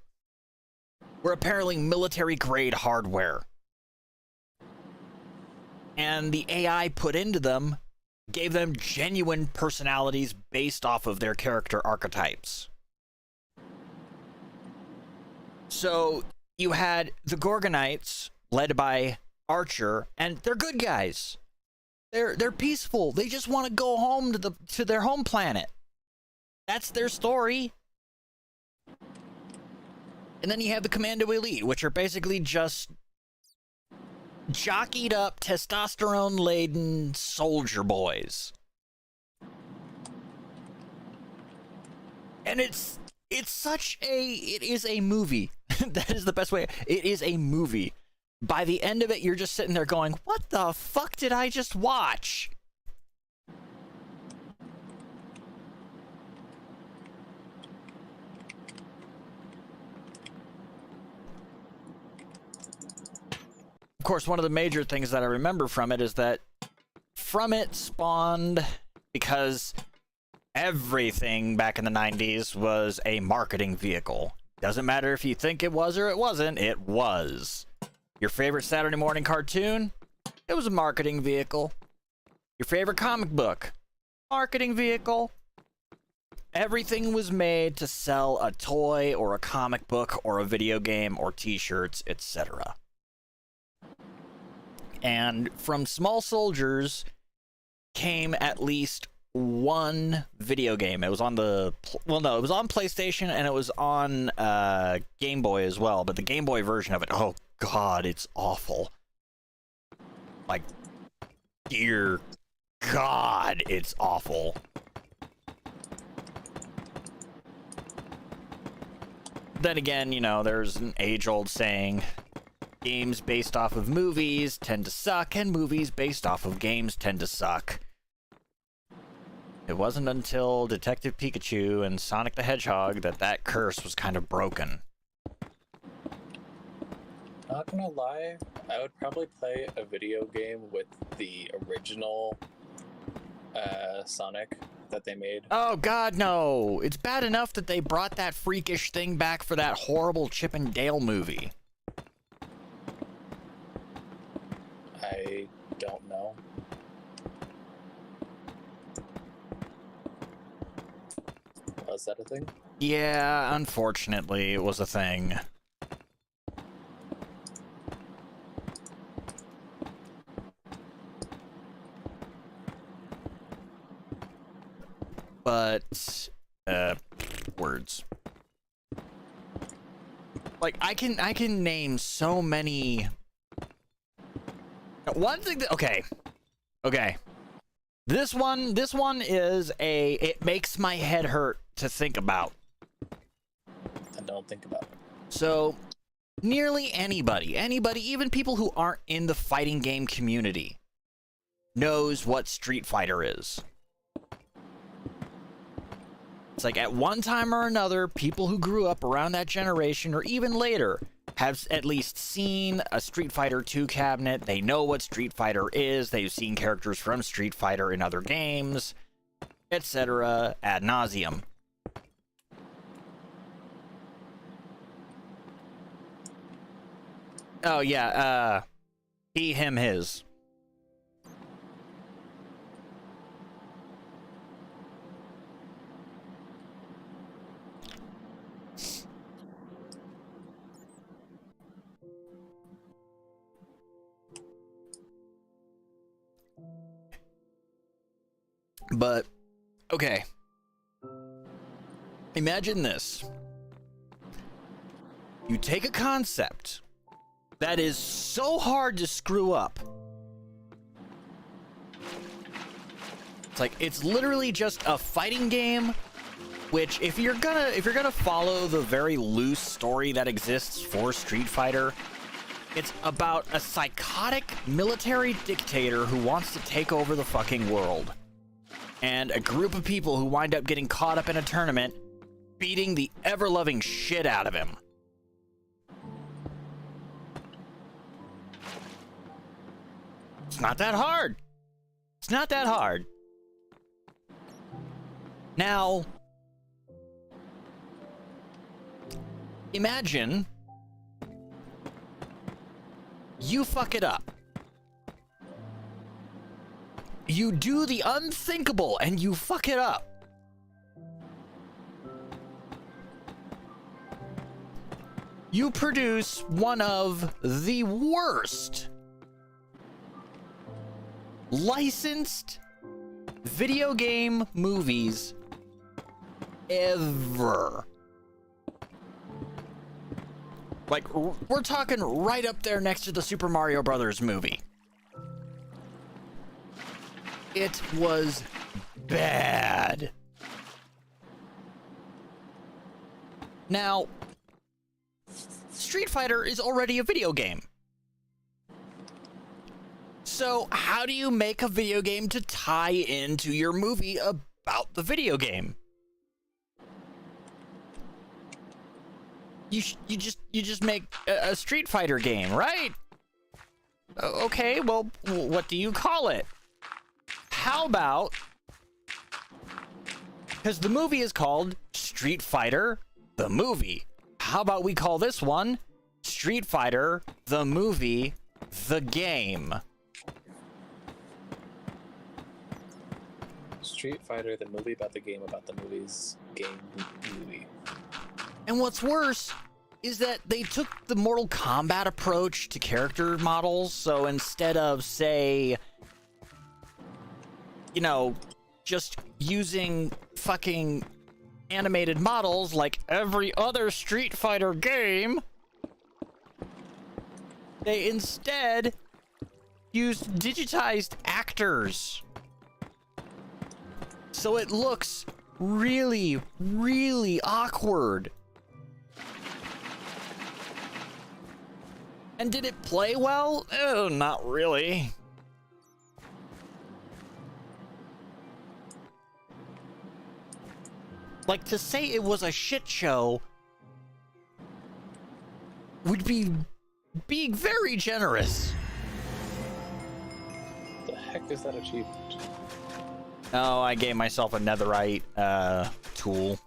were apparently military grade hardware. And the AI put into them gave them genuine personalities based off of their character archetypes. So you had the Gorgonites, led by Archer, and they're good guys. They're peaceful. They just want to go home to their home planet. That's their story. And then you have the Commando Elite, which are basically just jockeyed up, testosterone-laden soldier boys. And it is a movie. That is the best way. It is a movie. By the end of it, you're just sitting there going, what the fuck did I just watch? Of course, one of the major things that I remember from it is that from it spawned, because everything back in the 90s was a marketing vehicle. Doesn't matter if you think it was or it wasn't, it was. Your favorite Saturday morning cartoon? It was a marketing vehicle. Your favorite comic book? Marketing vehicle. Everything was made to sell a toy or a comic book or a video game or t-shirts, etc. And from Small Soldiers came at least one video game. It was on it was on PlayStation and it was on Game Boy as well. But the Game Boy version of it, oh god, it's awful. Like, dear god, it's awful. Then again, you know, there's an age-old saying, games based off of movies tend to suck, and movies based off of games tend to suck. It wasn't until Detective Pikachu and Sonic the Hedgehog that curse was kind of broken. Not gonna lie, I would probably play a video game with the original Sonic that they made. Oh god, no! It's bad enough that they brought that freakish thing back for that horrible Chip and Dale movie. I don't know. Was that a thing? Yeah, unfortunately, it was a thing. But, words. Like, I can name so many. One thing that, okay. This one is it makes my head hurt to think about. I don't think about it. So, nearly anybody, even people who aren't in the fighting game community, knows what Street Fighter is. It's like at one time or another, people who grew up around that generation or even later have at least seen a Street Fighter 2 cabinet. They know what Street Fighter is. They've seen characters from Street Fighter in other games, etc. ad nauseum. Oh, yeah, he, him, his. But, okay. Imagine this. You take a concept that is so hard to screw up. It's like, it's literally just a fighting game, which if you're gonna follow the very loose story that exists for Street Fighter, it's about a psychotic military dictator who wants to take over the fucking world. And a group of people who wind up getting caught up in a tournament, beating the ever-loving shit out of him. It's not that hard. It's not that hard. Now, imagine you fuck it up. You do the unthinkable and you fuck it up. You produce one of the worst licensed video game movies ever. Like, we're talking right up there next to the Super Mario Brothers movie. It was bad. Now, Street Fighter is already a video game. So, how do you make a video game to tie into your movie about the video game? You just make a Street Fighter game, right? Okay, well, what do you call it? How about, because the movie is called Street Fighter the Movie. How about we call this one Street Fighter the Movie the Game? Street Fighter, the movie about the game about the movie's game movie. And what's worse is that they took the Mortal Kombat approach to character models. So instead of, say, you know, just using fucking animated models like every other Street Fighter game, they instead used digitized actors. So it looks really, really awkward. And did it play well? Oh, not really. Like, to say it was a shit show would be being very generous. The heck is that achievement? Oh, I gave myself a netherite tool.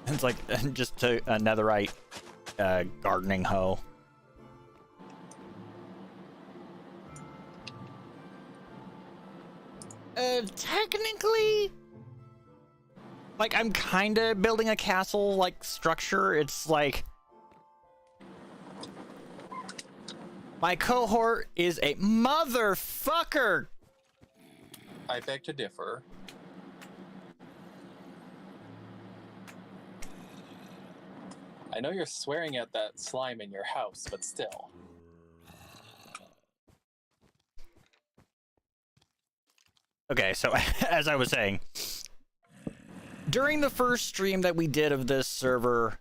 It's like just a netherite gardening hoe. Technically, like, I'm kind of building a castle like structure. It's like my cohort is a motherfucker. I beg to differ. I know you're swearing at that slime in your house, but still. Okay, so as I was saying, during the first stream that we did of this server,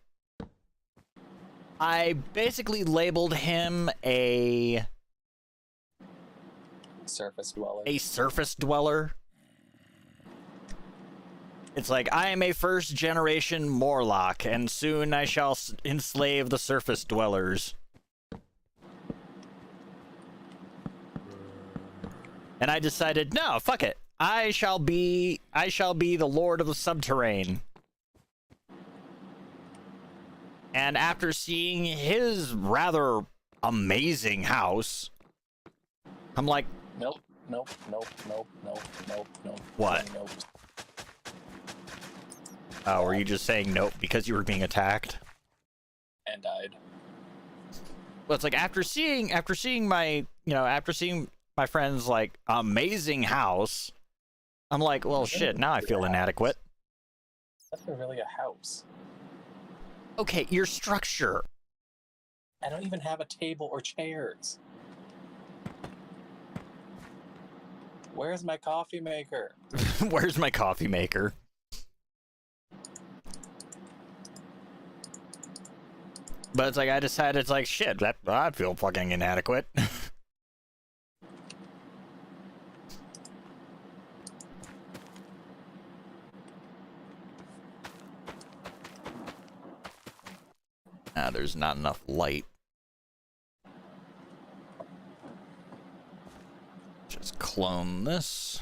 I basically labeled him a surface dweller. A surface dweller. It's like, I am a first generation Morlock, and soon I shall enslave the surface dwellers. And I decided, no, fuck it. I shall be the Lord of the Subterrane. And after seeing his rather amazing house, I'm like, Nope, nope, nope, nope, nope, nope, nope. What? Nope. oh, were you just saying nope because you were being attacked? And died. Well, it's like after seeing my friend's like amazing house, I'm like, well, shit. Now I feel inadequate. That's not really a house. Okay, your structure. I don't even have a table or chairs. Where's my coffee maker? Where's my coffee maker? But it's like I decided it's like shit. That I feel fucking inadequate. There's not enough light. Just clone this.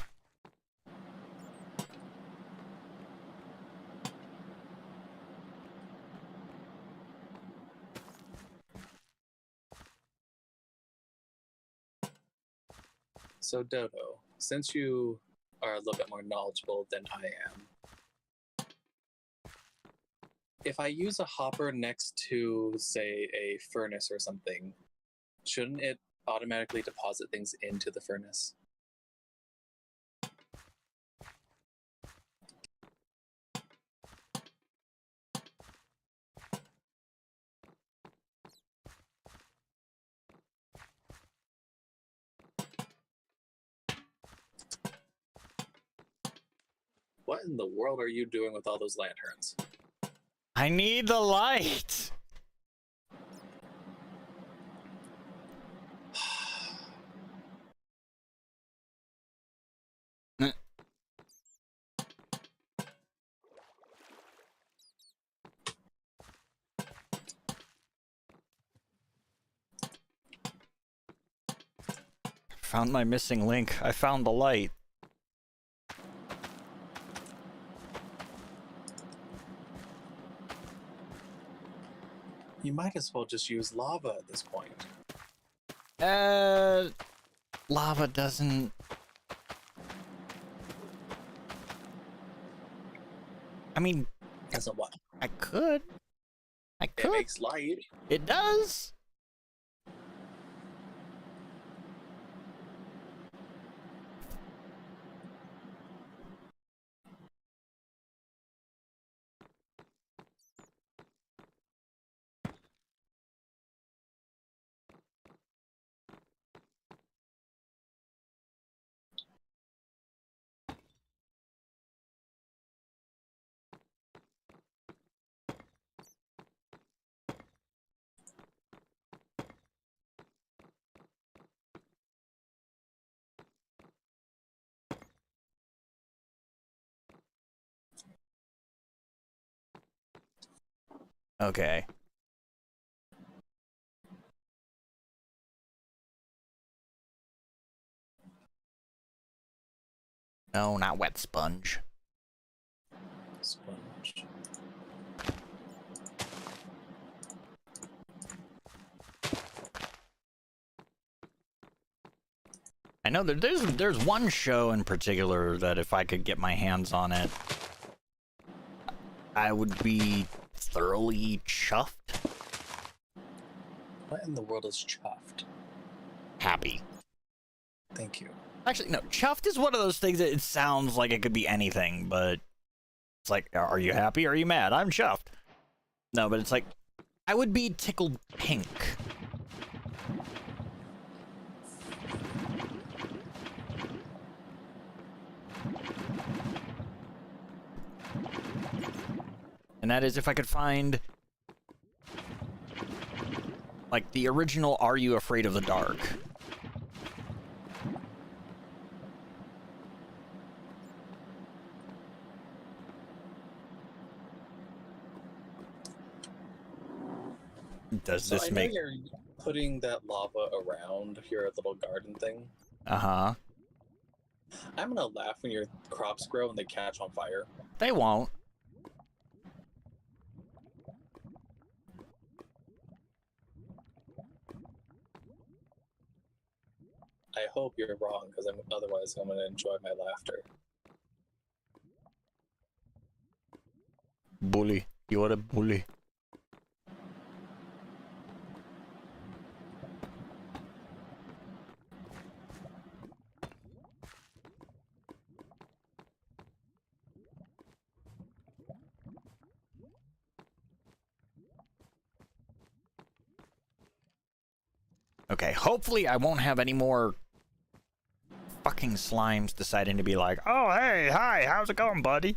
So Dodo, since you are a little bit more knowledgeable than I am, if I use a hopper next to, say, a furnace or something, shouldn't it automatically deposit things into the furnace? What in the world are you doing with all those lanterns? I need the light. Found my missing link. I found the light. You might as well just use lava at this point. Lava doesn't... I mean... Doesn't what? I could. It makes light. It does? Okay. No, not wet sponge. Sponge. I know that there's one show in particular that if I could get my hands on it, I would be thoroughly chuffed. What in the world is chuffed? Happy. Thank you. Actually, no, chuffed is one of those things that it sounds like it could be anything, but it's like, are you happy or are you mad? I'm chuffed. No, but it's like, I would be tickled pink. And that is if I could find, like, the original Are You Afraid of the Dark? Does So this I know make... you're putting that lava around your little garden thing. Uh-huh. I'm gonna laugh when your crops grow and they catch on fire. They won't. I hope you're wrong, because otherwise I'm going to enjoy my laughter. Bully. You're a bully. Okay, hopefully I won't have any more fucking slimes deciding to be like, oh, hey, hi, how's it going, buddy?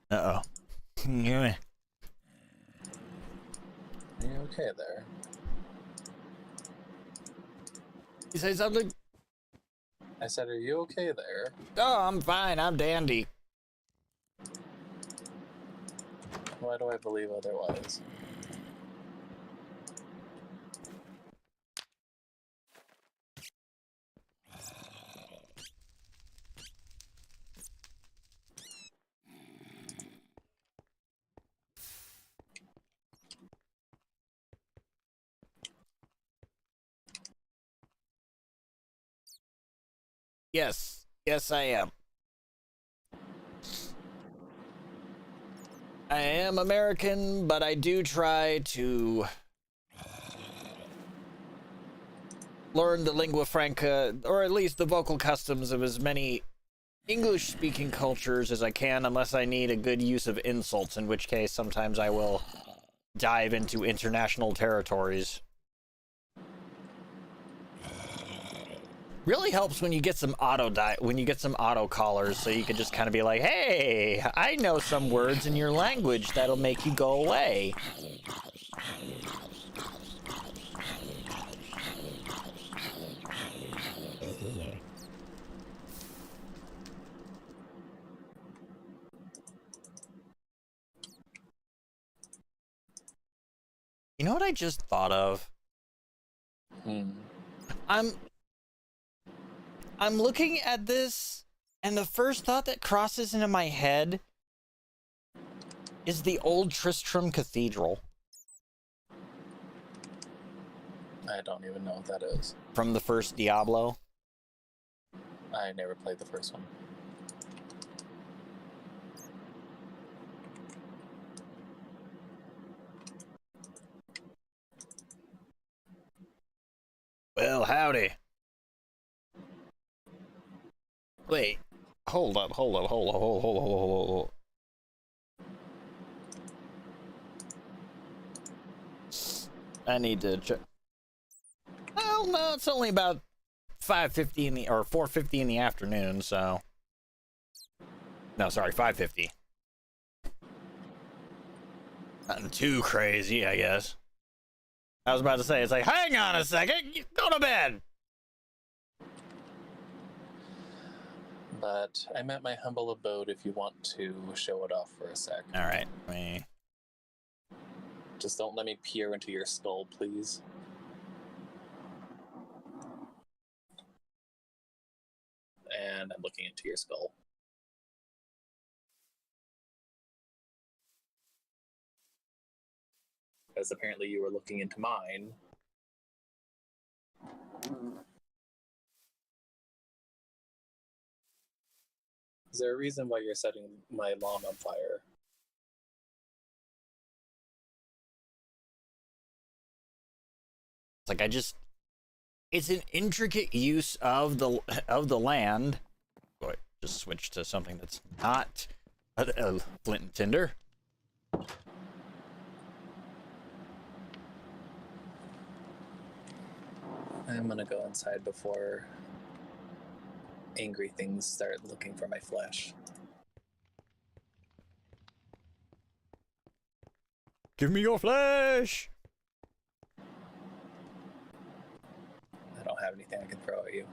Uh-oh. Yeah. Are you okay there? You say something? I said, are you okay there? Oh, I'm fine. I'm dandy. Why do I believe otherwise? Yes. Yes, I am. I am American, but I do try to learn the lingua franca, or at least the vocal customs of as many English-speaking cultures as I can, unless I need a good use of insults, in which case sometimes I will dive into international territories. Really helps when you get some auto callers, so you can just kind of be like, hey, I know some words in your language that'll make you go away. You know what I just thought of? I'm looking at this, and the first thought that crosses into my head is the old Tristram Cathedral. I don't even know what that is. From the first Diablo. I never played the first one. Well, howdy. Wait, hold up. I need to check. Well, no, it's only about 5:50 in the, or 4:50 in the afternoon, so. No, sorry, 5:50. Nothing too crazy, I guess. I was about to say, it's like, hang on a second, go to bed. But I'm at my humble abode if you want to show it off for a sec. All right, me. Just don't let me peer into your skull, please. And I'm looking into your skull. Because apparently you were looking into mine. Is there a reason why you're setting my lawn on fire? It's like it's an intricate use of the land. Boy, just switch to something that's not a flint and tinder. I'm gonna go inside before angry things start looking for my flesh. Give me your flesh! have anything I can throw at you.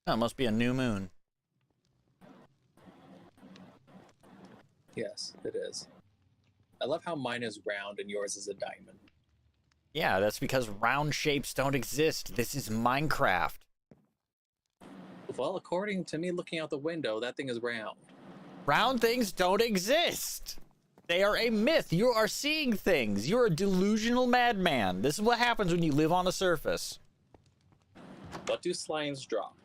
Oh, must be a new moon. Yes, it is. I love how mine is round and yours is a diamond. Yeah, that's because round shapes don't exist. This is Minecraft. Well, according to me looking out the window, that thing is round. Round things don't exist. They are a myth. You are seeing things. You're a delusional madman. This is what happens when you live on the surface. What do slimes drop?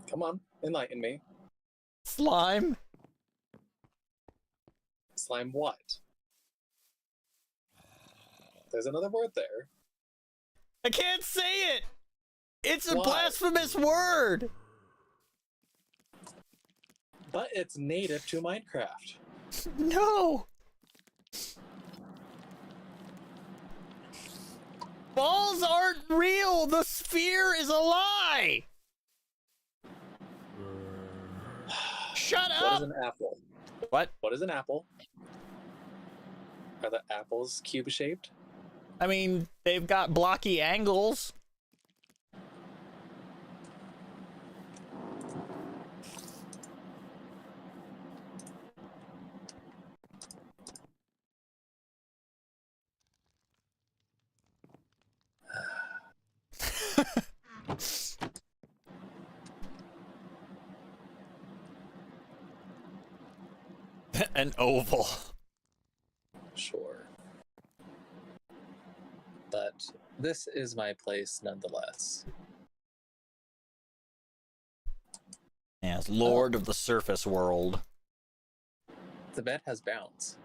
Come on, enlighten me. Slime? Slime what? There's another word there. I can't say it. It's a Why? blasphemous word. But it's native to Minecraft. No. Balls aren't real. The sphere is a lie. Shut What up. is an apple? What? What is an apple? Are the apples cube-shaped? I mean, they've got blocky angles. An oval. Sure. But this is my place nonetheless. Yes, Lord of the Surface World. The bed has bounce.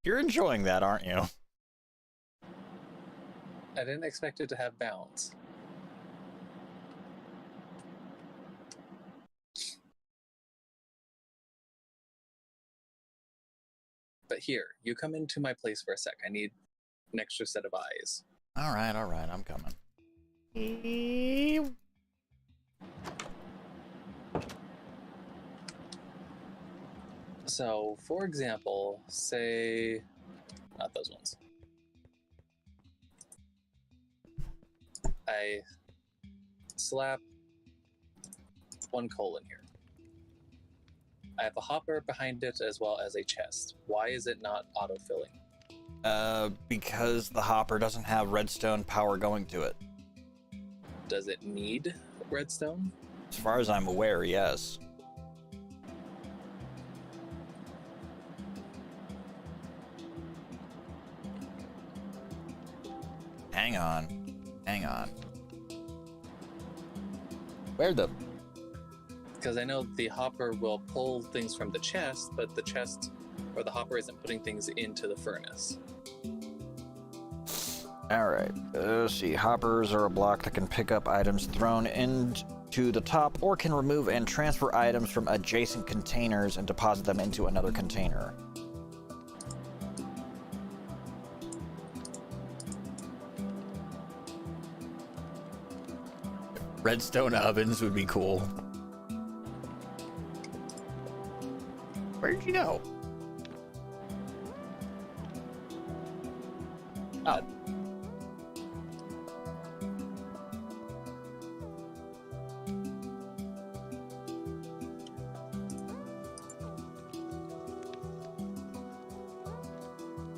You're enjoying that, aren't you? I didn't expect it to have bounce. But here, you come into my place for a sec. I need an extra set of eyes. All right, I'm coming. So, for example, say, not those ones. I slap one coal in here. I have a hopper behind it as well as a chest. Why is it not auto-filling? Because the hopper doesn't have redstone power going to it. Does it need redstone? As far as I'm aware, yes. Hang on. Where the... Because I know the hopper will pull things from the chest, but the chest or the hopper isn't putting things into the furnace. Alright, let's see. Hoppers are a block that can pick up items thrown into the top or can remove and transfer items from adjacent containers and deposit them into another container. Redstone ovens would be cool. Where'd you go? Oh.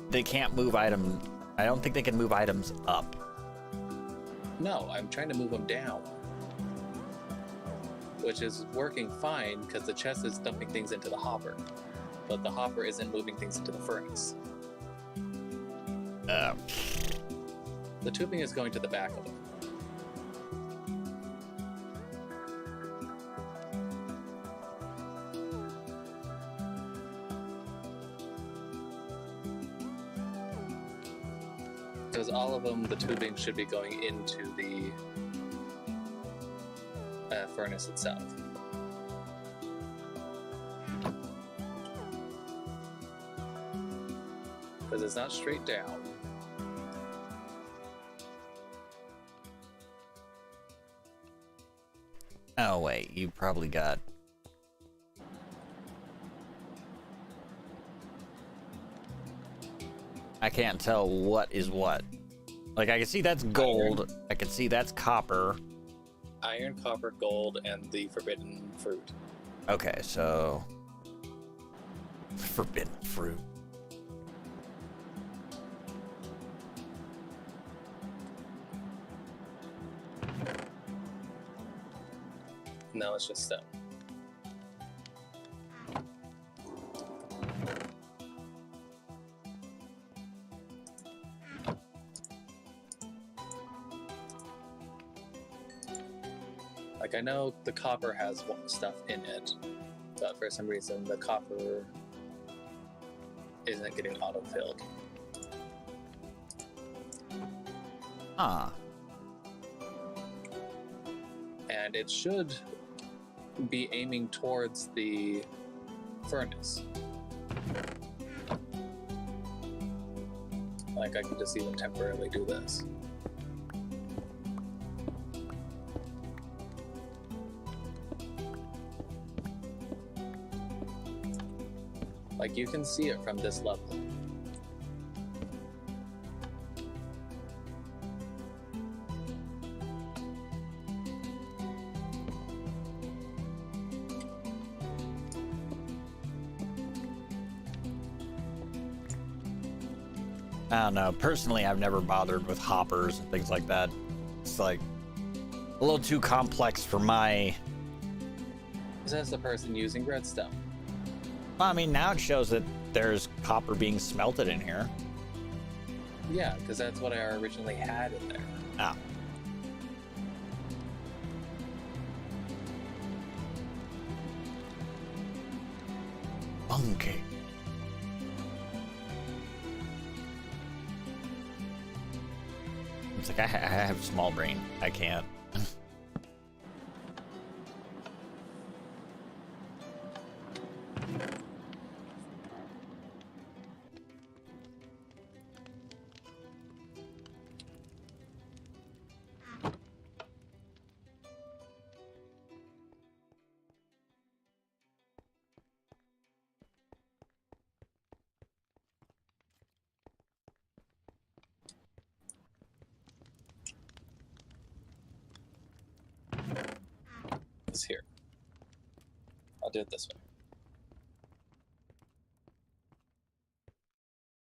They can't move items. I don't think they can move items up. No, I'm trying to move them down. Which is working fine because the chest is dumping things into the hopper. But the hopper isn't moving things into the furnace. The tubing is going to the back of it. Because all of them, the tubing should be going into the furnace itself. Because it's not straight down. Oh wait, you probably got. I can't tell what is what. Like I can see that's gold. Iron. I can see that's copper. Iron, copper, gold, and the forbidden fruit. Okay, so forbidden fruit. No, it's just stone. Like, I know the copper has stuff in it, but for some reason the copper isn't getting auto-filled. Ah. And it should be aiming towards the furnace. Like, I can just even temporarily do this. Like, you can see it from this level. I don't know. Personally, I've never bothered with hoppers and things like that. It's like a little too complex for my. Says the person using redstone. I mean, now it shows that there's copper being smelted in here. Yeah, because that's what I originally had in there. Ah. Okay. It's like I have small brain. I can't. It's here. I'll do it this way.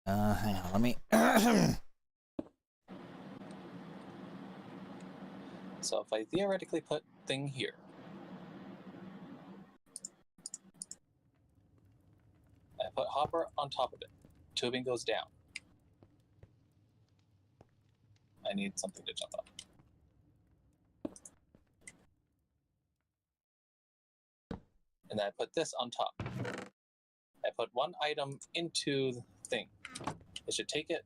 Hang on. Let me. So if I theoretically put thing here, I put hopper on top of it. Tubing goes down. I need something to jump up. And then I put this on top. I put one item into the thing. It should take it,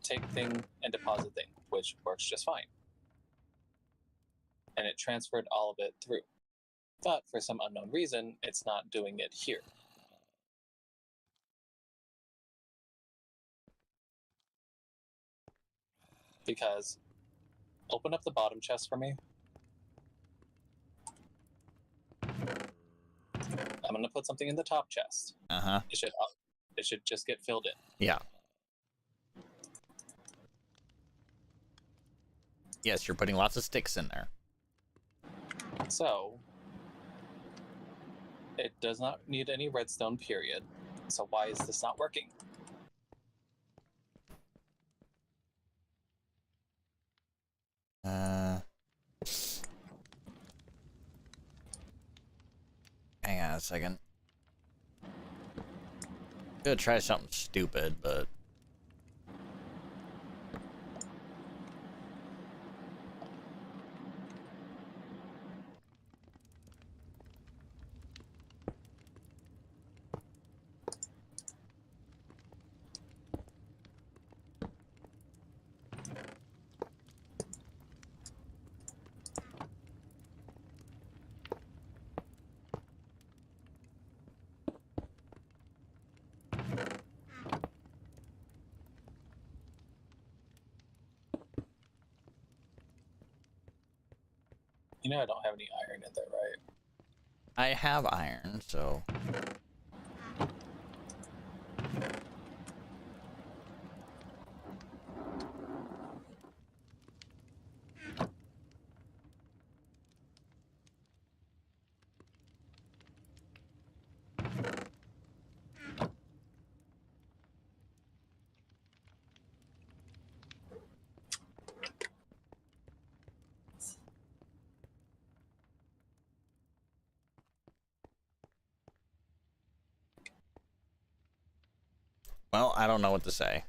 take thing, and deposit thing, which works just fine. And it transferred all of it through. But for some unknown reason, it's not doing it here. Because, open up the bottom chest for me. I'm gonna put something in the top chest. Uh-huh. It should just get filled in. Yeah. Yes, you're putting lots of sticks in there. So, it does not need any redstone, period. So why is this not working? Hang on a second. Gonna try something stupid, but You know I don't have any iron in there, right? I have iron, so... Well, I don't know what to say.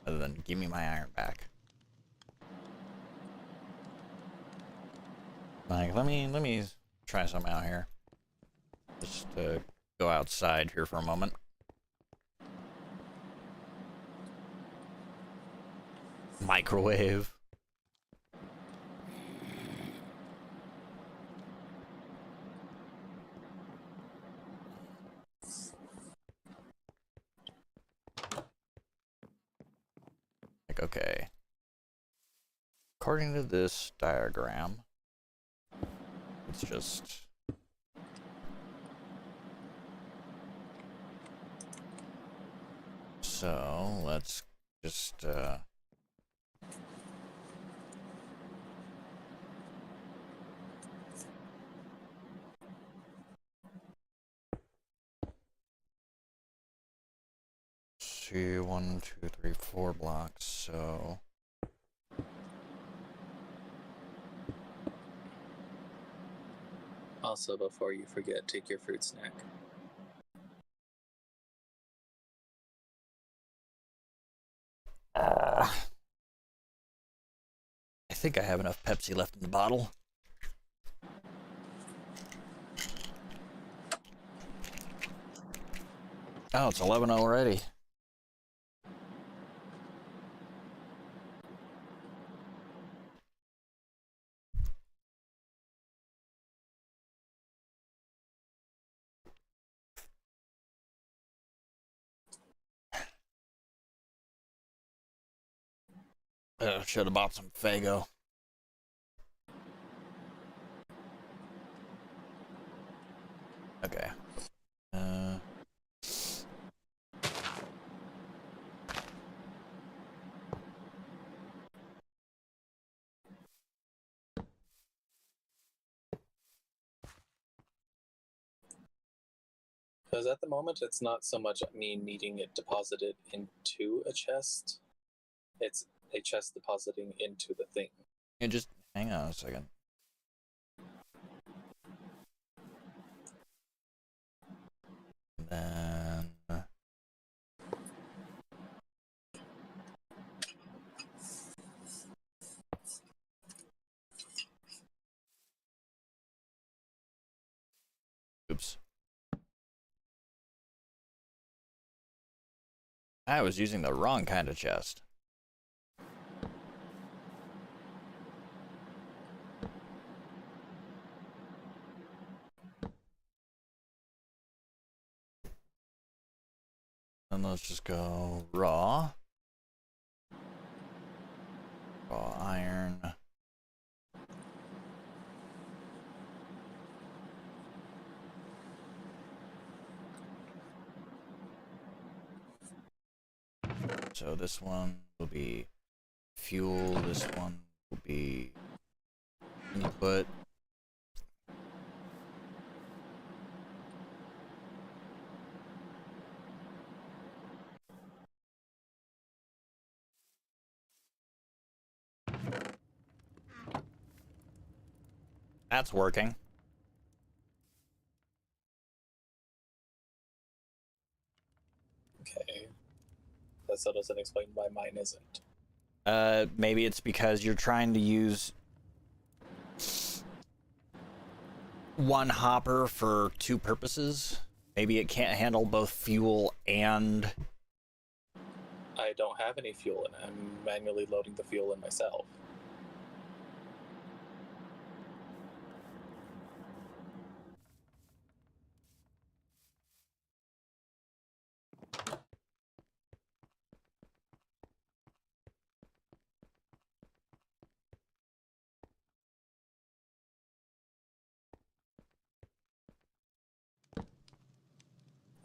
Other than, give me my iron back. Like, let me try something out here. Just go outside here for a moment. Microwave. Like, okay. According to this diagram, it's just... So, let's just, see, 1, 2, 3, 4 blocks, so... Also, before you forget, take your fruit snack. I think I have enough Pepsi left in the bottle. Oh, it's 11 already. Should have bought some Faygo. Okay. Because at the moment, it's not so much me needing it deposited into a chest, it's a chest depositing into the thing. Yeah, just hang on a second. Then... Oops. I was using the wrong kind of chest. And let's just go raw. Raw iron. So this one will be fuel, this one will be input. That's working. Okay. That still doesn't explain why mine isn't. Maybe it's because you're trying to use one hopper for two purposes. Maybe it can't handle both fuel and... I don't have any fuel in it. I'm manually loading the fuel in myself.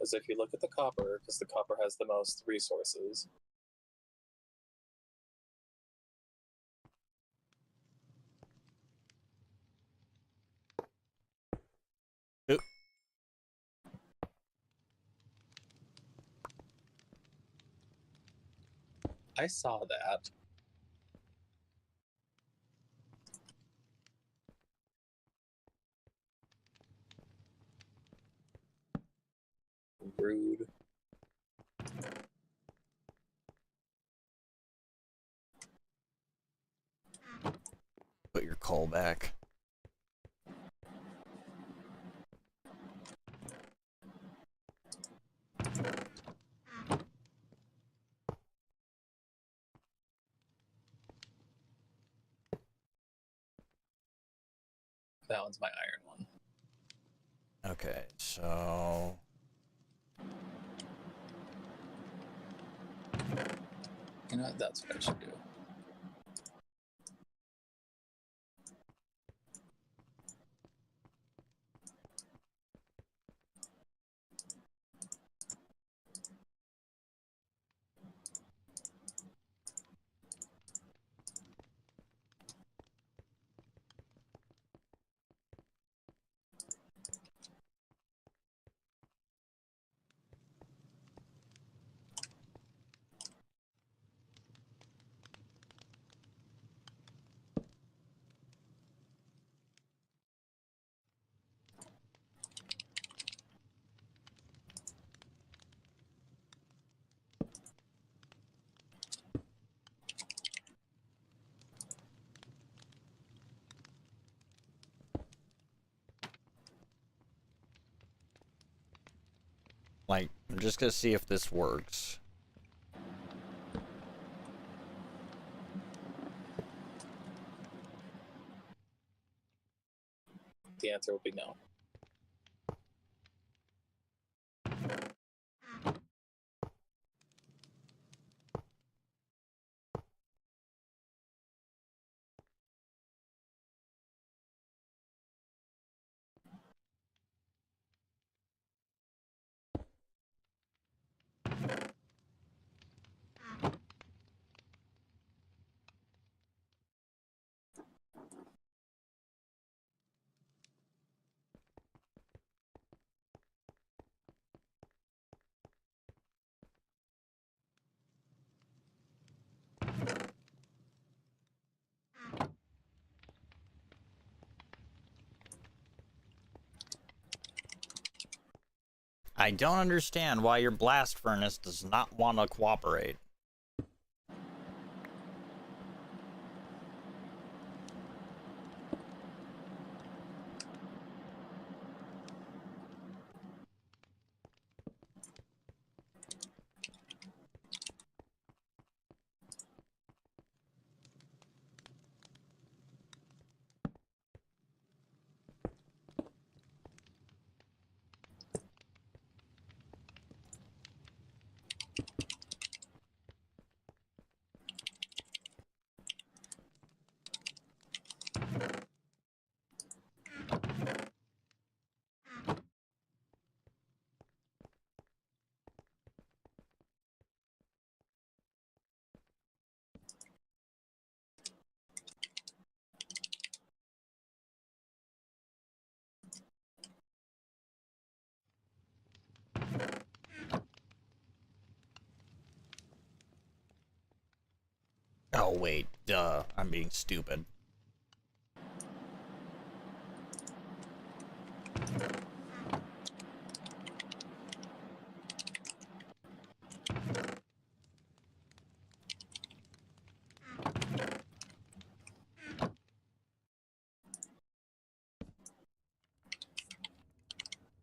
is if you look at the copper, because the copper has the most resources. Oop. I saw that. Rude. Put your coal back. That one's my iron one. Okay, so You know what? That's what I should do. like, I'm just gonna see if this works. The answer will be no. I don't understand why your blast furnace does not want to cooperate. Oh wait, duh, I'm being stupid.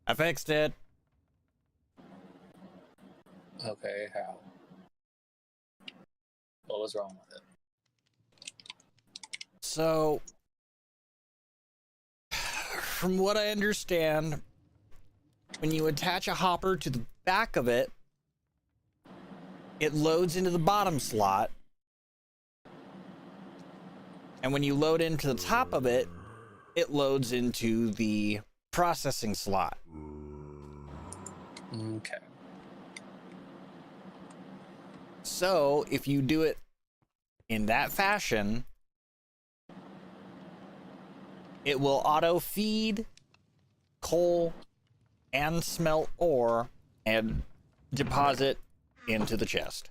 I fixed it. Okay, how? What was wrong with it? So, from what I understand, when you attach a hopper to the back of it, it loads into the bottom slot. And when you load into the top of it, it loads into the processing slot. Okay. So if you do it in that fashion, it will auto feed coal and smelt ore and deposit into the chest.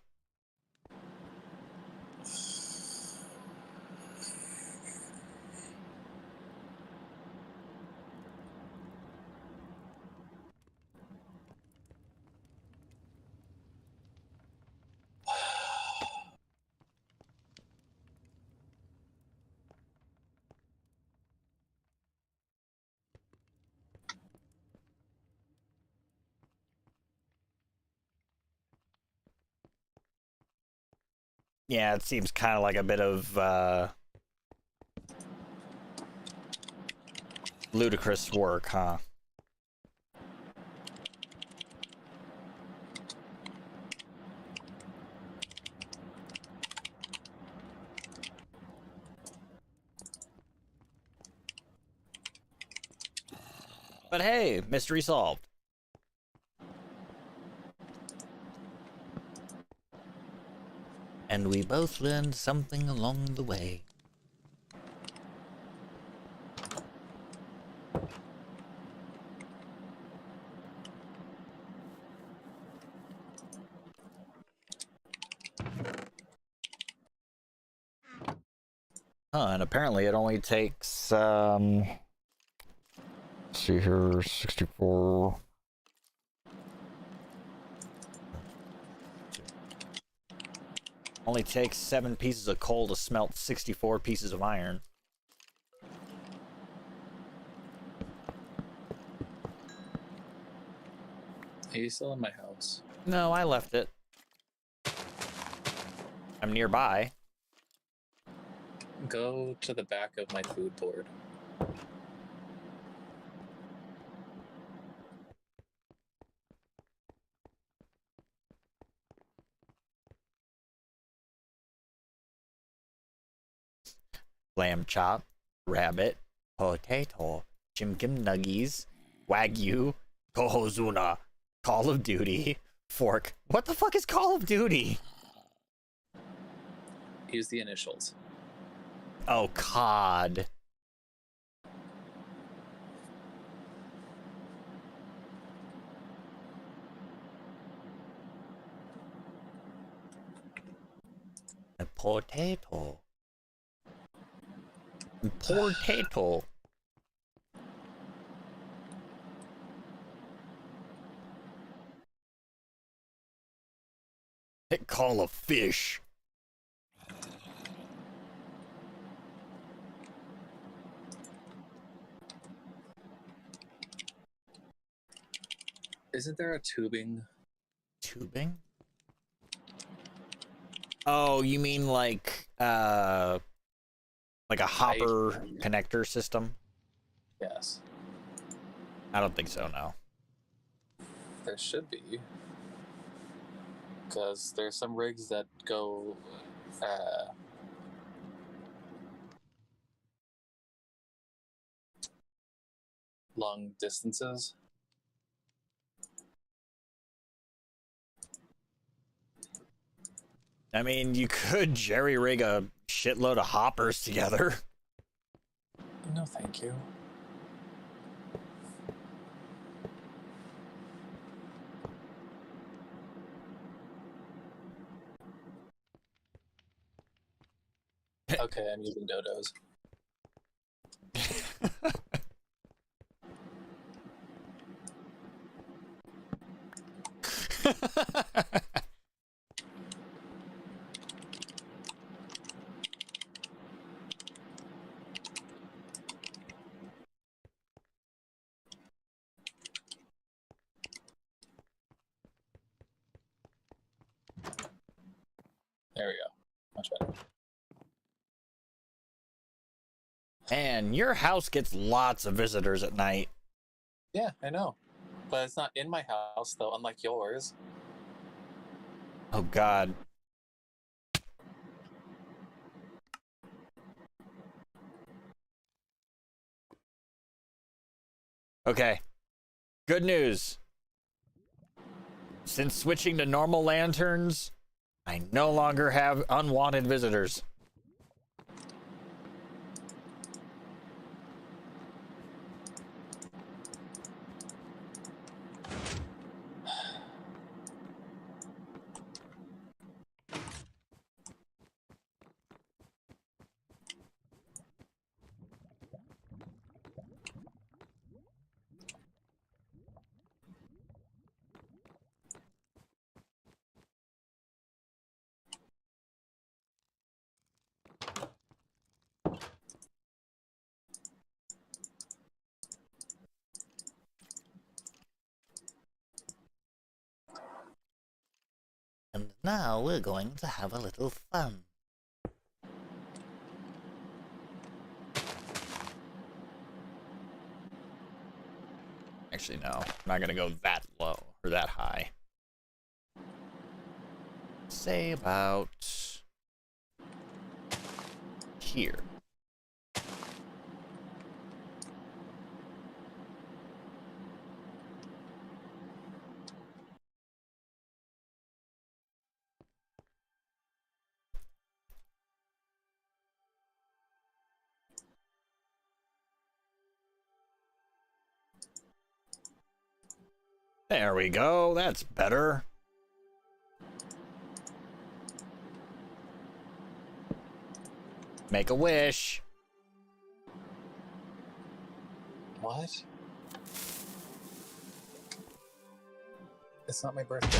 Yeah, it seems kind of like a bit of ludicrous work, huh? But hey, mystery solved. And we both learned something along the way. Huh, and apparently it only takes, let's see here, 64. Only takes 7 pieces of coal to smelt 64 pieces of iron. Are you still in my house? No, I left it. I'm nearby. Go to the back of my food board. Lamb chop, rabbit, potato, chimkim nuggies, wagyu, kohozuna, Call of Duty, fork. What the fuck is Call of Duty? Use the initials. Oh, COD. A potato. Potato. Hit call a fish. Isn't there a tubing? Tubing? Oh, you mean like a hopper connector system? Yes. I don't think so, no. There should be. Because there's some rigs that go long distances. I mean, you could jerry rig a shitload of hoppers together. No, thank you. Okay, I'm using dodos. There we go. Much better. Man, your house gets lots of visitors at night. Yeah, I know. But it's not in my house, though, unlike yours. Oh, God. Okay. Good news. Since switching to normal lanterns, I no longer have unwanted visitors. And now we're going to have a little fun. Actually, no. I'm not gonna go that low or that high. Say about here. There we go. That's better. Make a wish. What? It's not my birthday.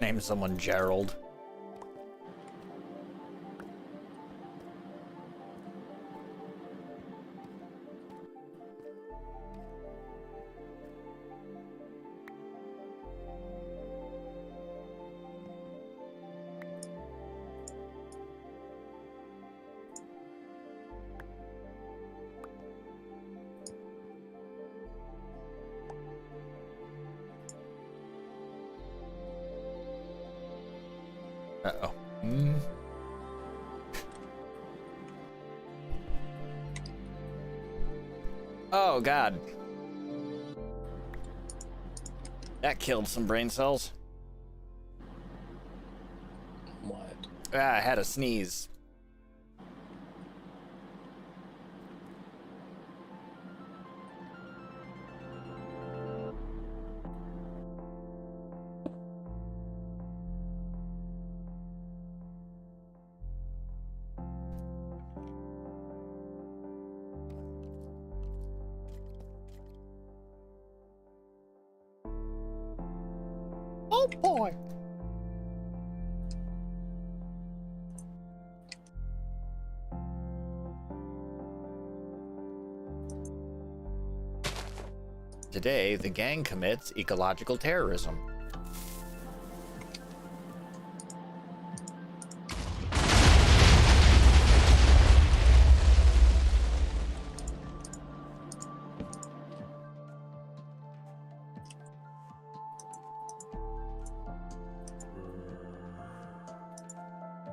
Name someone Gerald. Uh-oh. Oh, God. That killed some brain cells. What? Ah, I had a sneeze. Oh boy! Today, the gang commits ecological terrorism.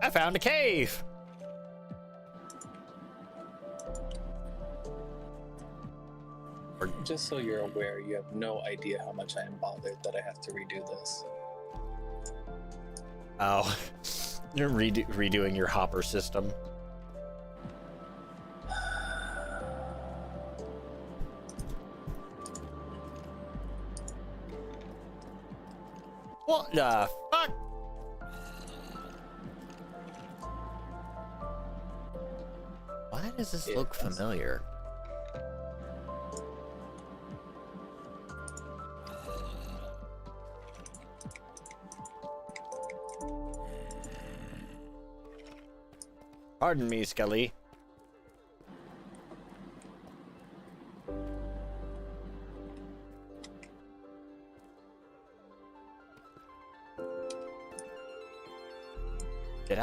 I found a cave! Just so you're aware, you have no idea how much I am bothered that I have to redo this. Oh, you're redoing your hopper system. What the fuck? Why does this look Yes. familiar? Pardon me, Scully.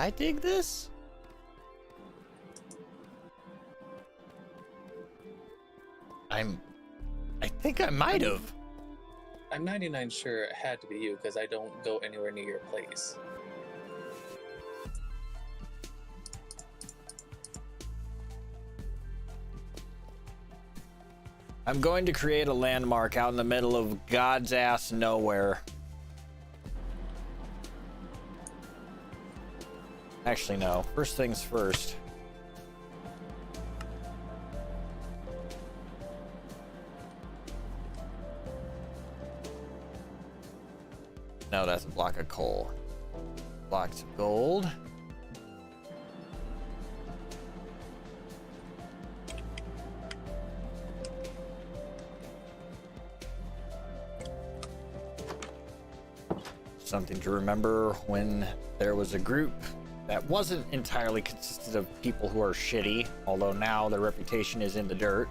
I dig this? I think I might have. I'm 99 sure it had to be you because I don't go anywhere near your place. I'm going to create a landmark out in the middle of God's ass nowhere. Actually, no. First things first. No, that's a block of coal. Blocks of gold. Something to remember when there was a group that wasn't entirely consisted of people who are shitty, although now their reputation is in the dirt.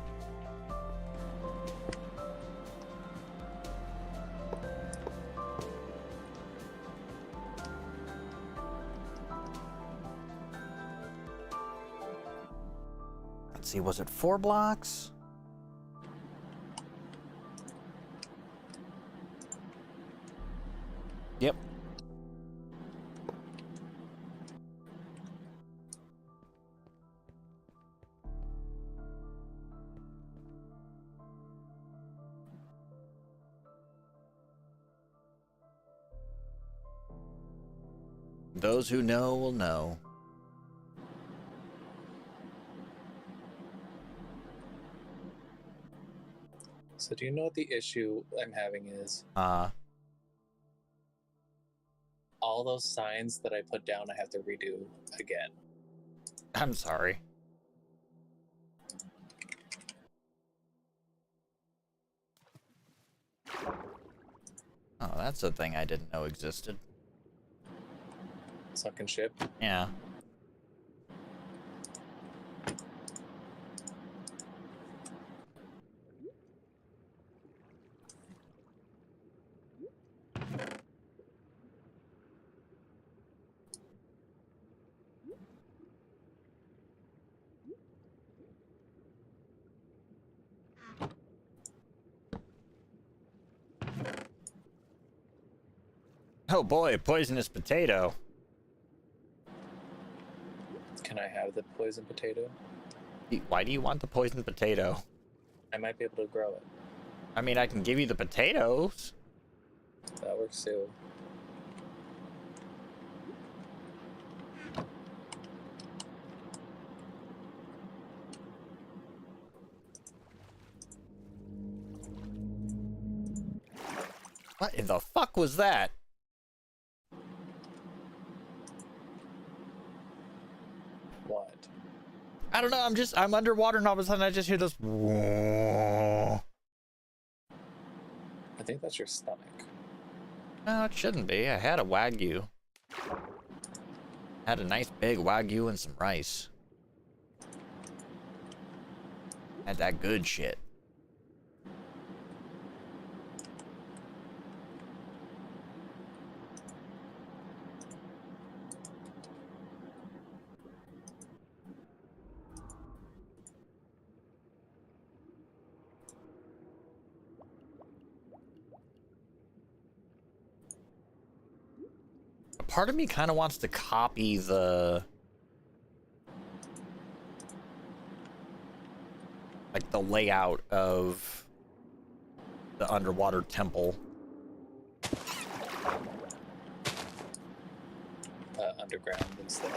Let's see, was it 4 blocks? Yep. Those who know will know. So do you know what the issue I'm having is? All those signs that I put down, I have to redo again. I'm sorry. Oh, that's a thing I didn't know existed. Sunken ship. Yeah. Oh boy, poisonous potato. Can I have the poison potato? Why do you want the poisoned potato? I might be able to grow it. I mean, I can give you the potatoes. That works too. What in the fuck was that? What? I don't know, I'm underwater and all of a sudden I just hear this. I think that's your stomach. No, it shouldn't be. I had a Wagyu. Had a nice big Wagyu and some rice. Had that good shit. Part of me kind of wants to copy the layout of the underwater temple. Underground instead.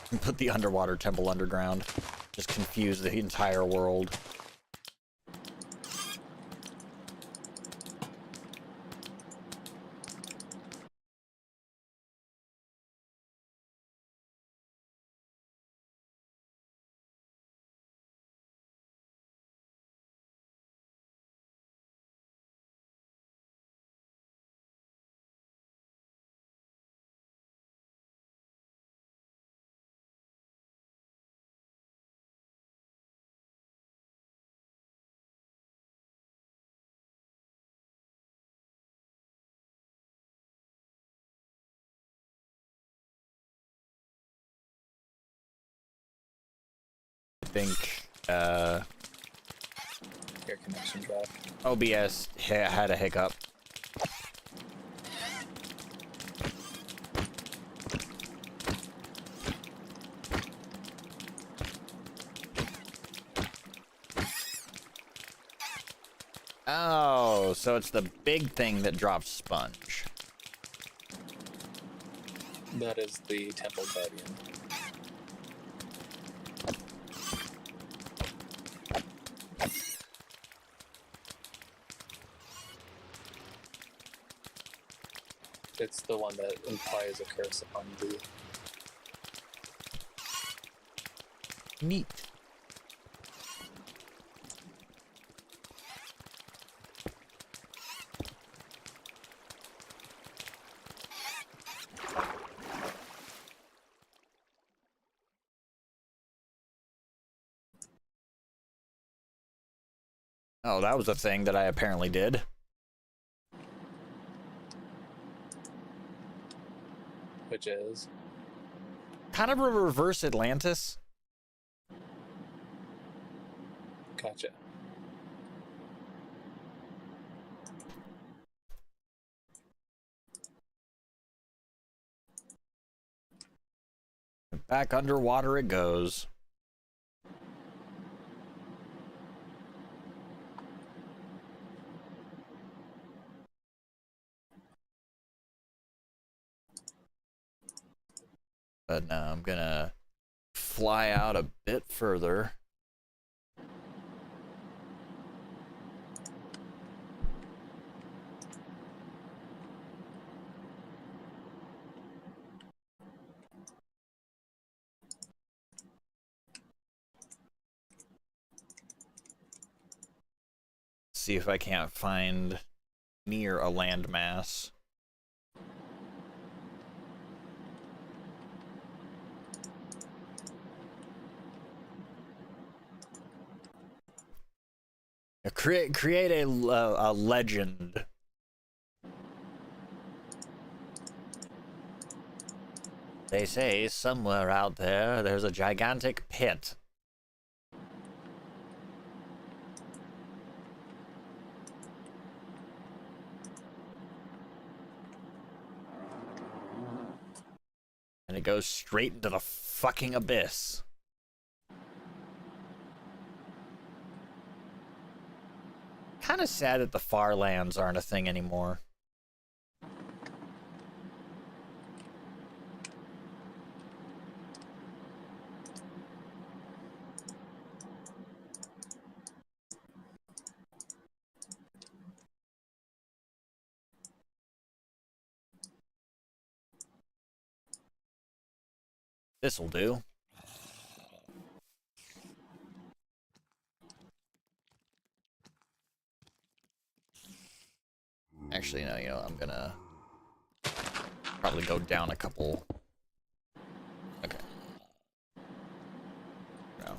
And put the underwater temple underground. Just confuse the entire world. think Your connection dropped. OBS had a hiccup. Oh, so it's the big thing that drops sponge. That is the Temple Guardian. It's the one that implies a curse upon you. Neat. Oh, that was a thing that I apparently did. Which is? Kind of a reverse Atlantis. Gotcha. Back underwater it goes. But now I'm gonna fly out a bit further. See if I can't find near a landmass. Create a legend. They say somewhere out there's a gigantic pit. And it goes straight into the fucking abyss. Kind of sad that the far lands aren't a thing anymore. This'll do. Actually, no, you know, I'm gonna probably go down a couple. Okay. No.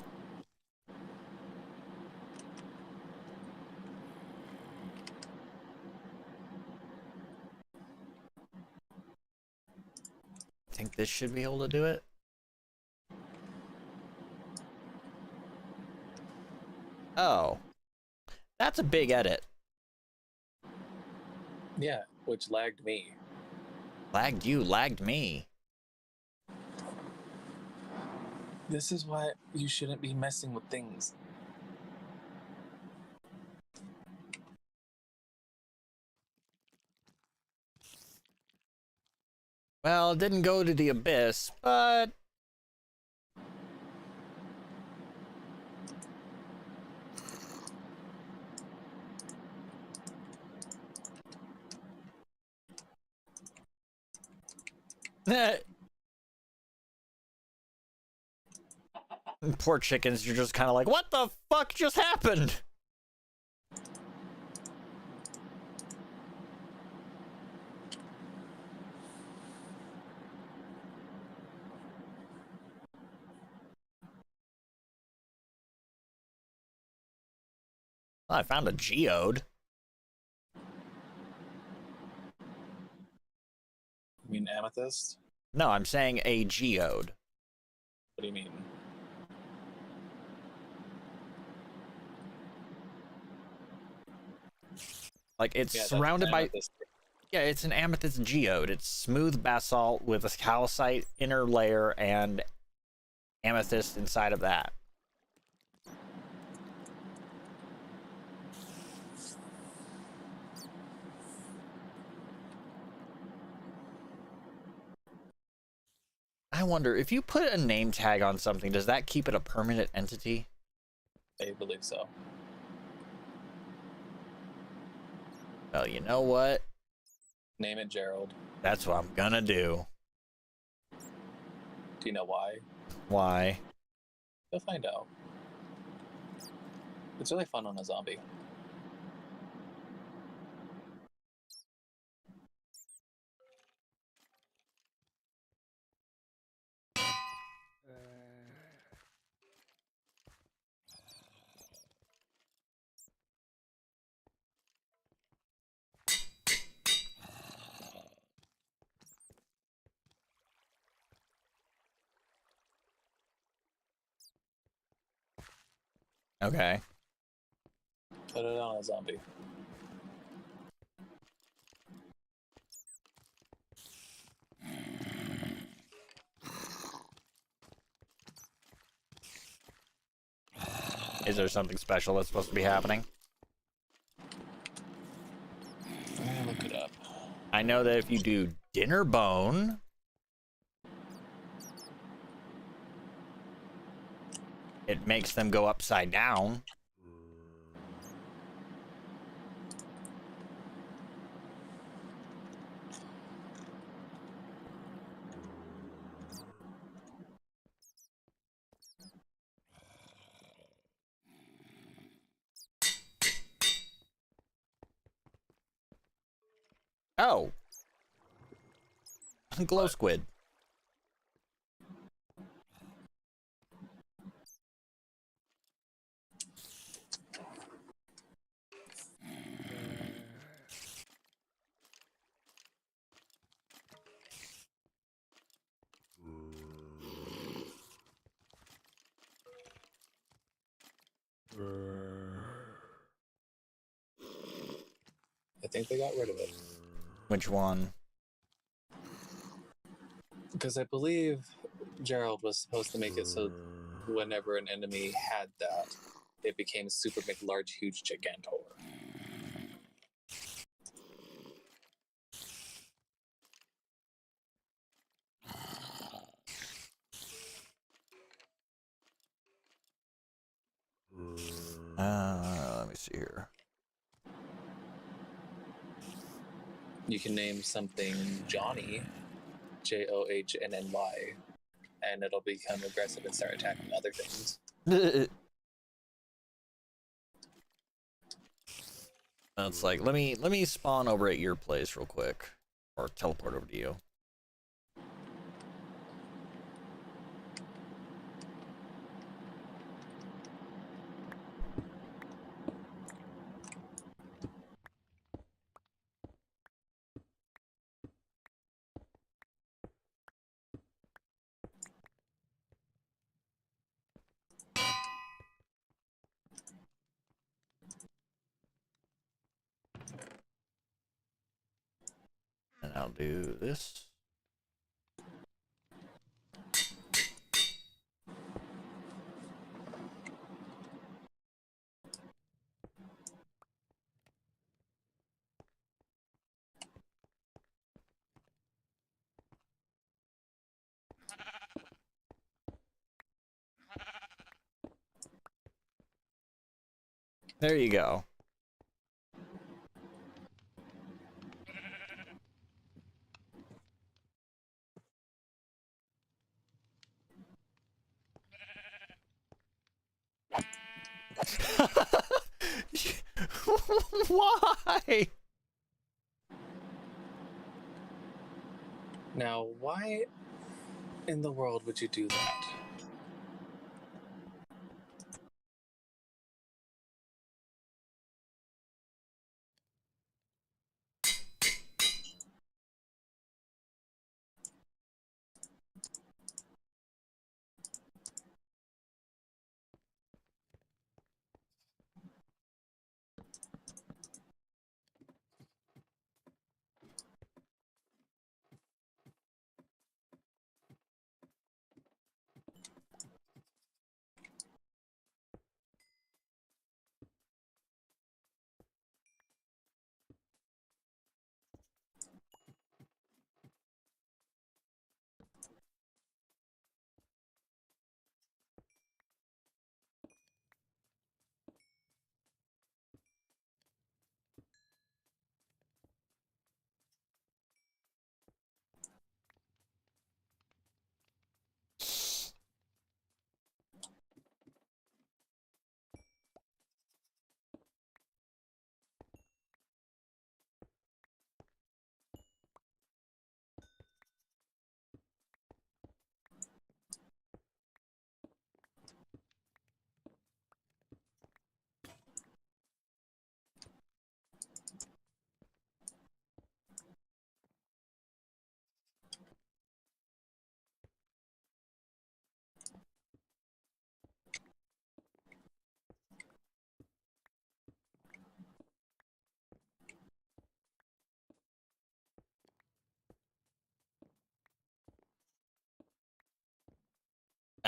I think this should be able to do it. Oh. That's a big edit. Yeah, which lagged me. Lagged you, lagged me. This is why you shouldn't be messing with things. Well, it didn't go to the abyss, but... Poor chickens, you're just kind of like, what the fuck just happened? Well, I found a geode. You mean amethyst? No, I'm saying a geode. What do you mean? Like it's Yeah, that's surrounded by amethyst. yeah, it's an amethyst geode. It's smooth basalt with a calcite inner layer and amethyst inside of that. I wonder if you put a name tag on something, does that keep it a permanent entity? I believe so. Well, you know what? Name it Gerald. That's what I'm gonna do. Do you know why? Why? You'll find out. It's really fun on a zombie. Okay. Put it on a zombie. Is there something special that's supposed to be happening? I'm gonna look it up. I know that if you do dinner bone, it makes them go upside down. Oh. Glow squid. I think they got rid of it. Which one? Because I believe Gerald was supposed to make it so whenever an enemy had that, it became super big, large, huge Gigantor. Let me see here. You can name something Johnny, Johnnny, and it'll become aggressive and start attacking other things. It's like let me spawn over at your place real quick, or teleport over to you. And I'll do this. There you go. Why? Now, why in the world would you do that?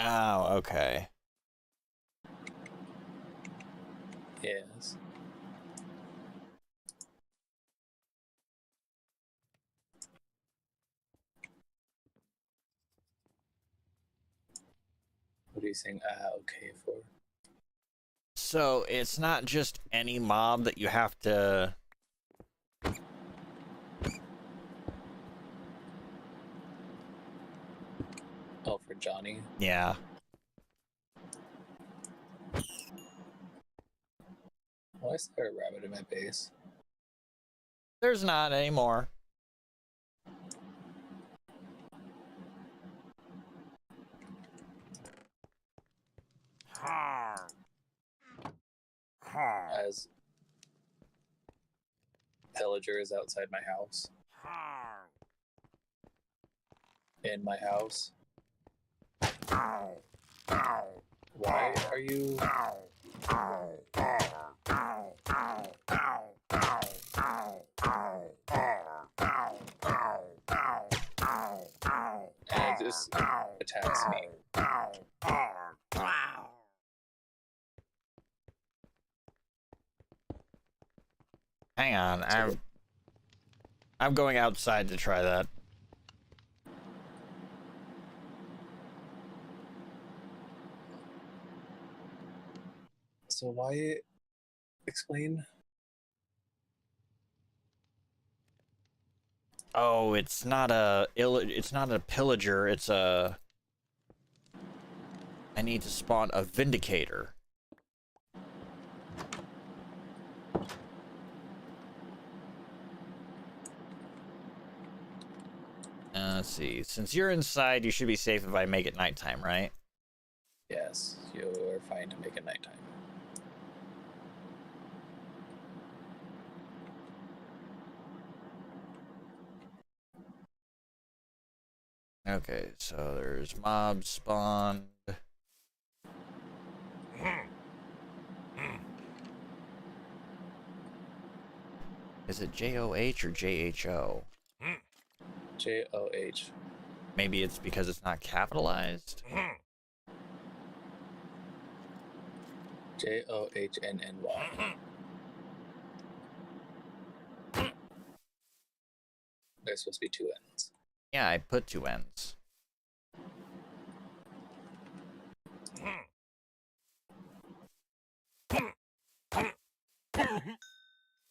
Oh, okay. Yes. What are you saying? Okay for? So it's not just any mob that you have to. Oh, for Johnny. Yeah. Well, I saw a rabbit in my base. There's not anymore. As pillagers outside my house. In my house. Why are you? And it just attacks me. Hang on, I'm going outside to try that. So why? Explain. Oh, it's not a pillager, it's a. I need to spawn a vindicator. Let's see. Since you're inside, you should be safe if I make it nighttime, right? Yes, you're fine to make it nighttime. Okay, so there's mobs spawned. Is it JOH or JHO? JOH. Maybe it's because it's not capitalized? JOHNNY. There's supposed to be two N's. Yeah, I put two N's.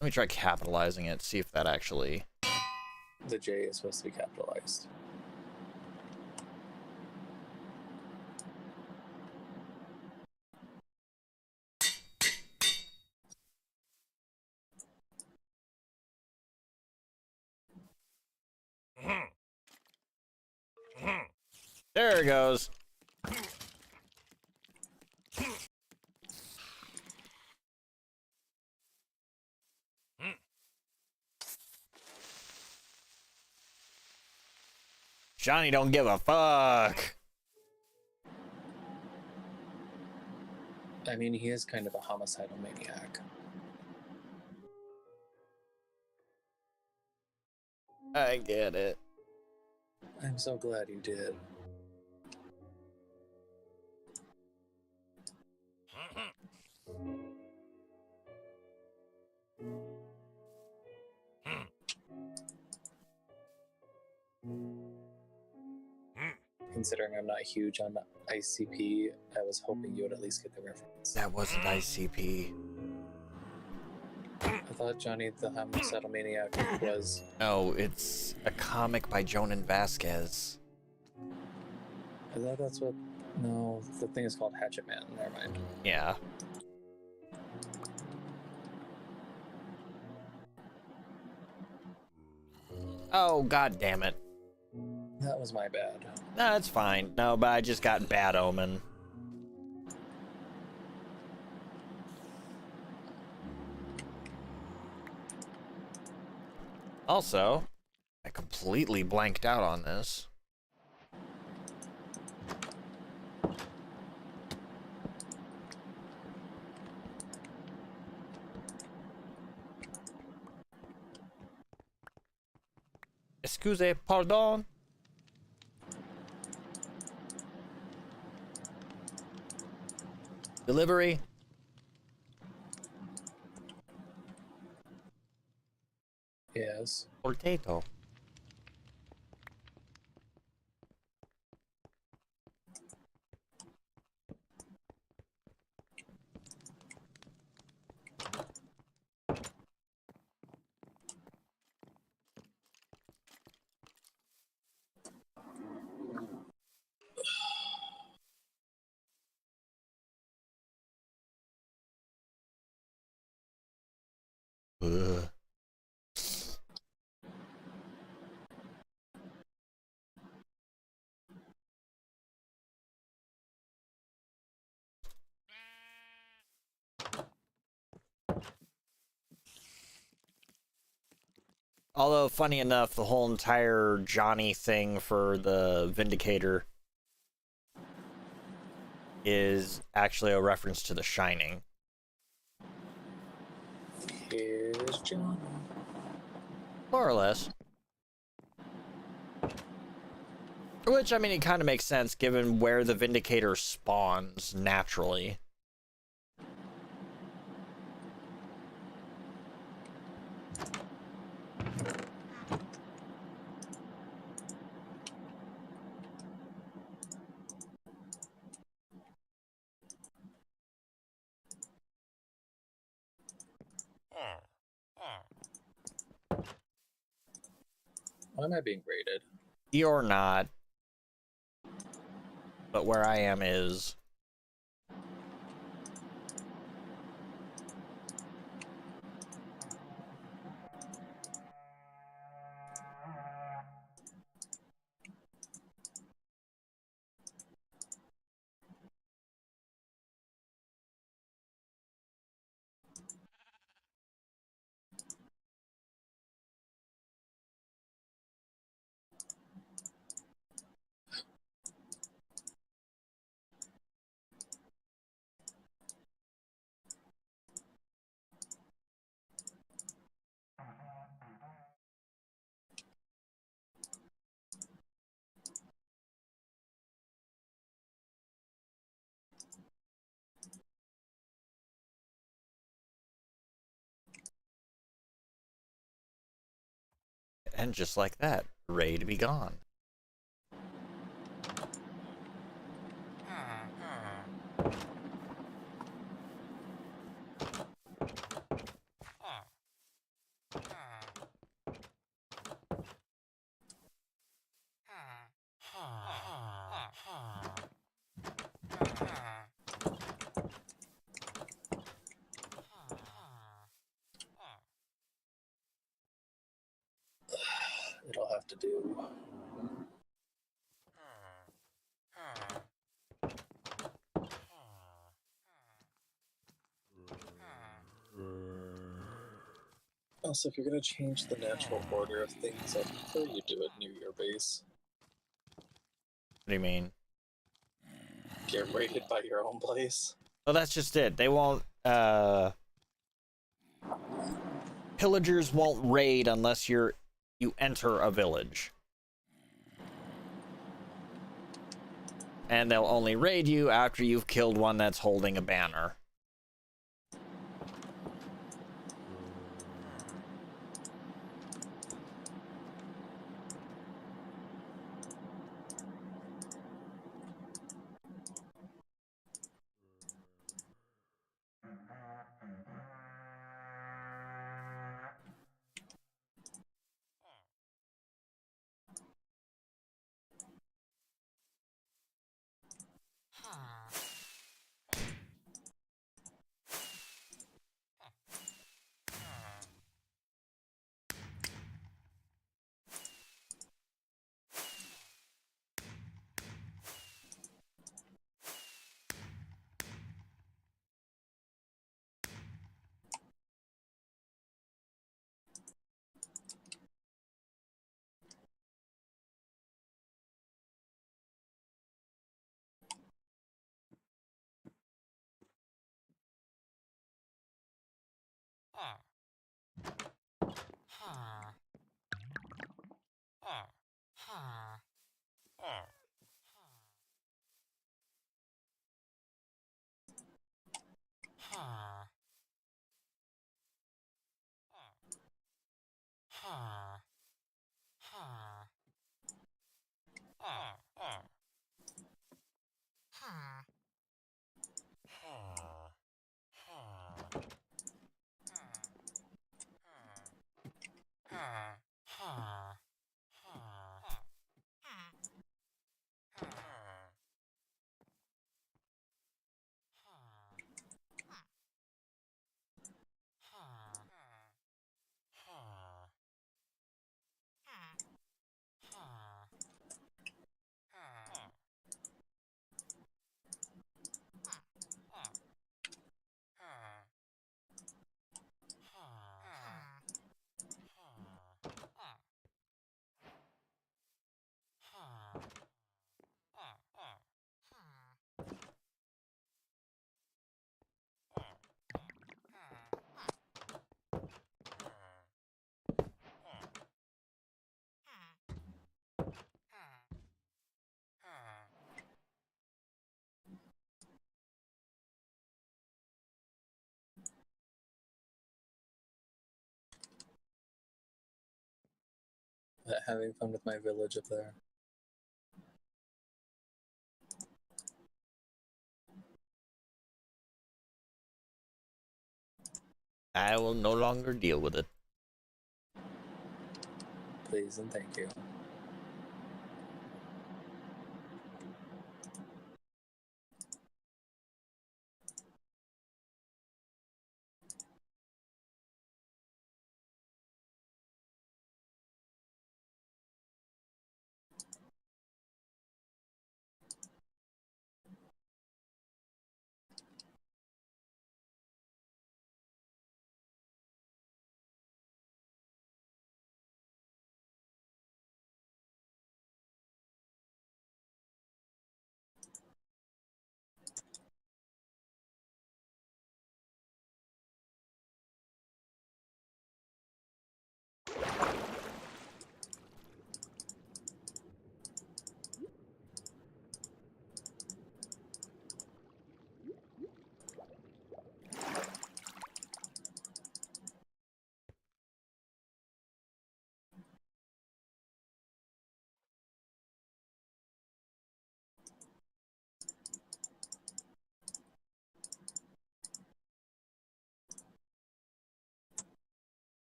Let me try capitalizing it, see if that actually... The J is supposed to be capitalized. There it goes. Johnny don't give a fuck. I mean, he is kind of a homicidal maniac. I get it. I'm so glad you did. Considering I'm not huge on ICP, I was hoping you would at least get the reference. That wasn't ICP. I thought Johnny the Homicidal Maniac was... No, it's a comic by Jonan Vasquez. I thought that's what... No, the thing is called Hatchet Man. Never mind. Yeah. Oh, god damn it. That was my bad. No, that's fine. No, but I just got Bad Omen. Also, I completely blanked out on this. Excuse, pardon? Delivery. Yes. Potato. Ugh. Although, funny enough, the whole entire Johnny thing for the Vindicator is actually a reference to The Shining. Here's John. More or less. Which, I mean, it kind of makes sense given where the Vindicator spawns naturally. Why am I being raided? You're not. But where I am is. And just like that, raid be gone. It'll have to do. Also, if you're gonna change the natural order of things, I prefer you do it near your base. What do you mean? Get raided by your own place. Well, that's just it. They won't, pillagers won't raid unless you enter a village. And they'll only raid you after you've killed one that's holding a banner. Having fun with my village up there. I will no longer deal with it. Please and thank you.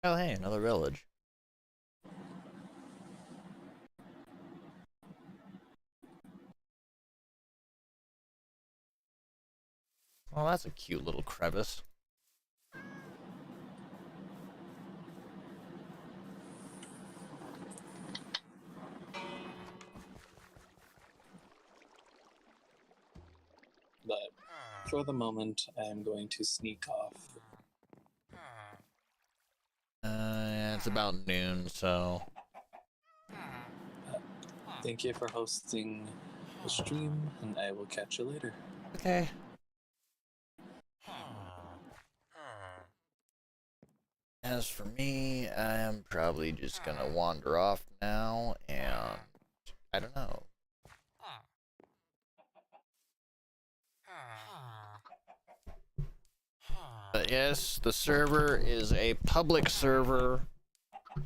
Oh, hey, another village. Well, that's a cute little crevice. But for the moment, I am going to sneak off. Yeah, it's about noon, so... Thank you for hosting the stream, and I will catch you later. Okay. As for me, I am probably just gonna wander off now, and... I don't know. But yes, the server is a public server.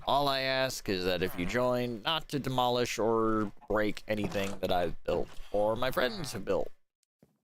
All I ask is that if you join, not to demolish or break anything that I've built or my friends have built.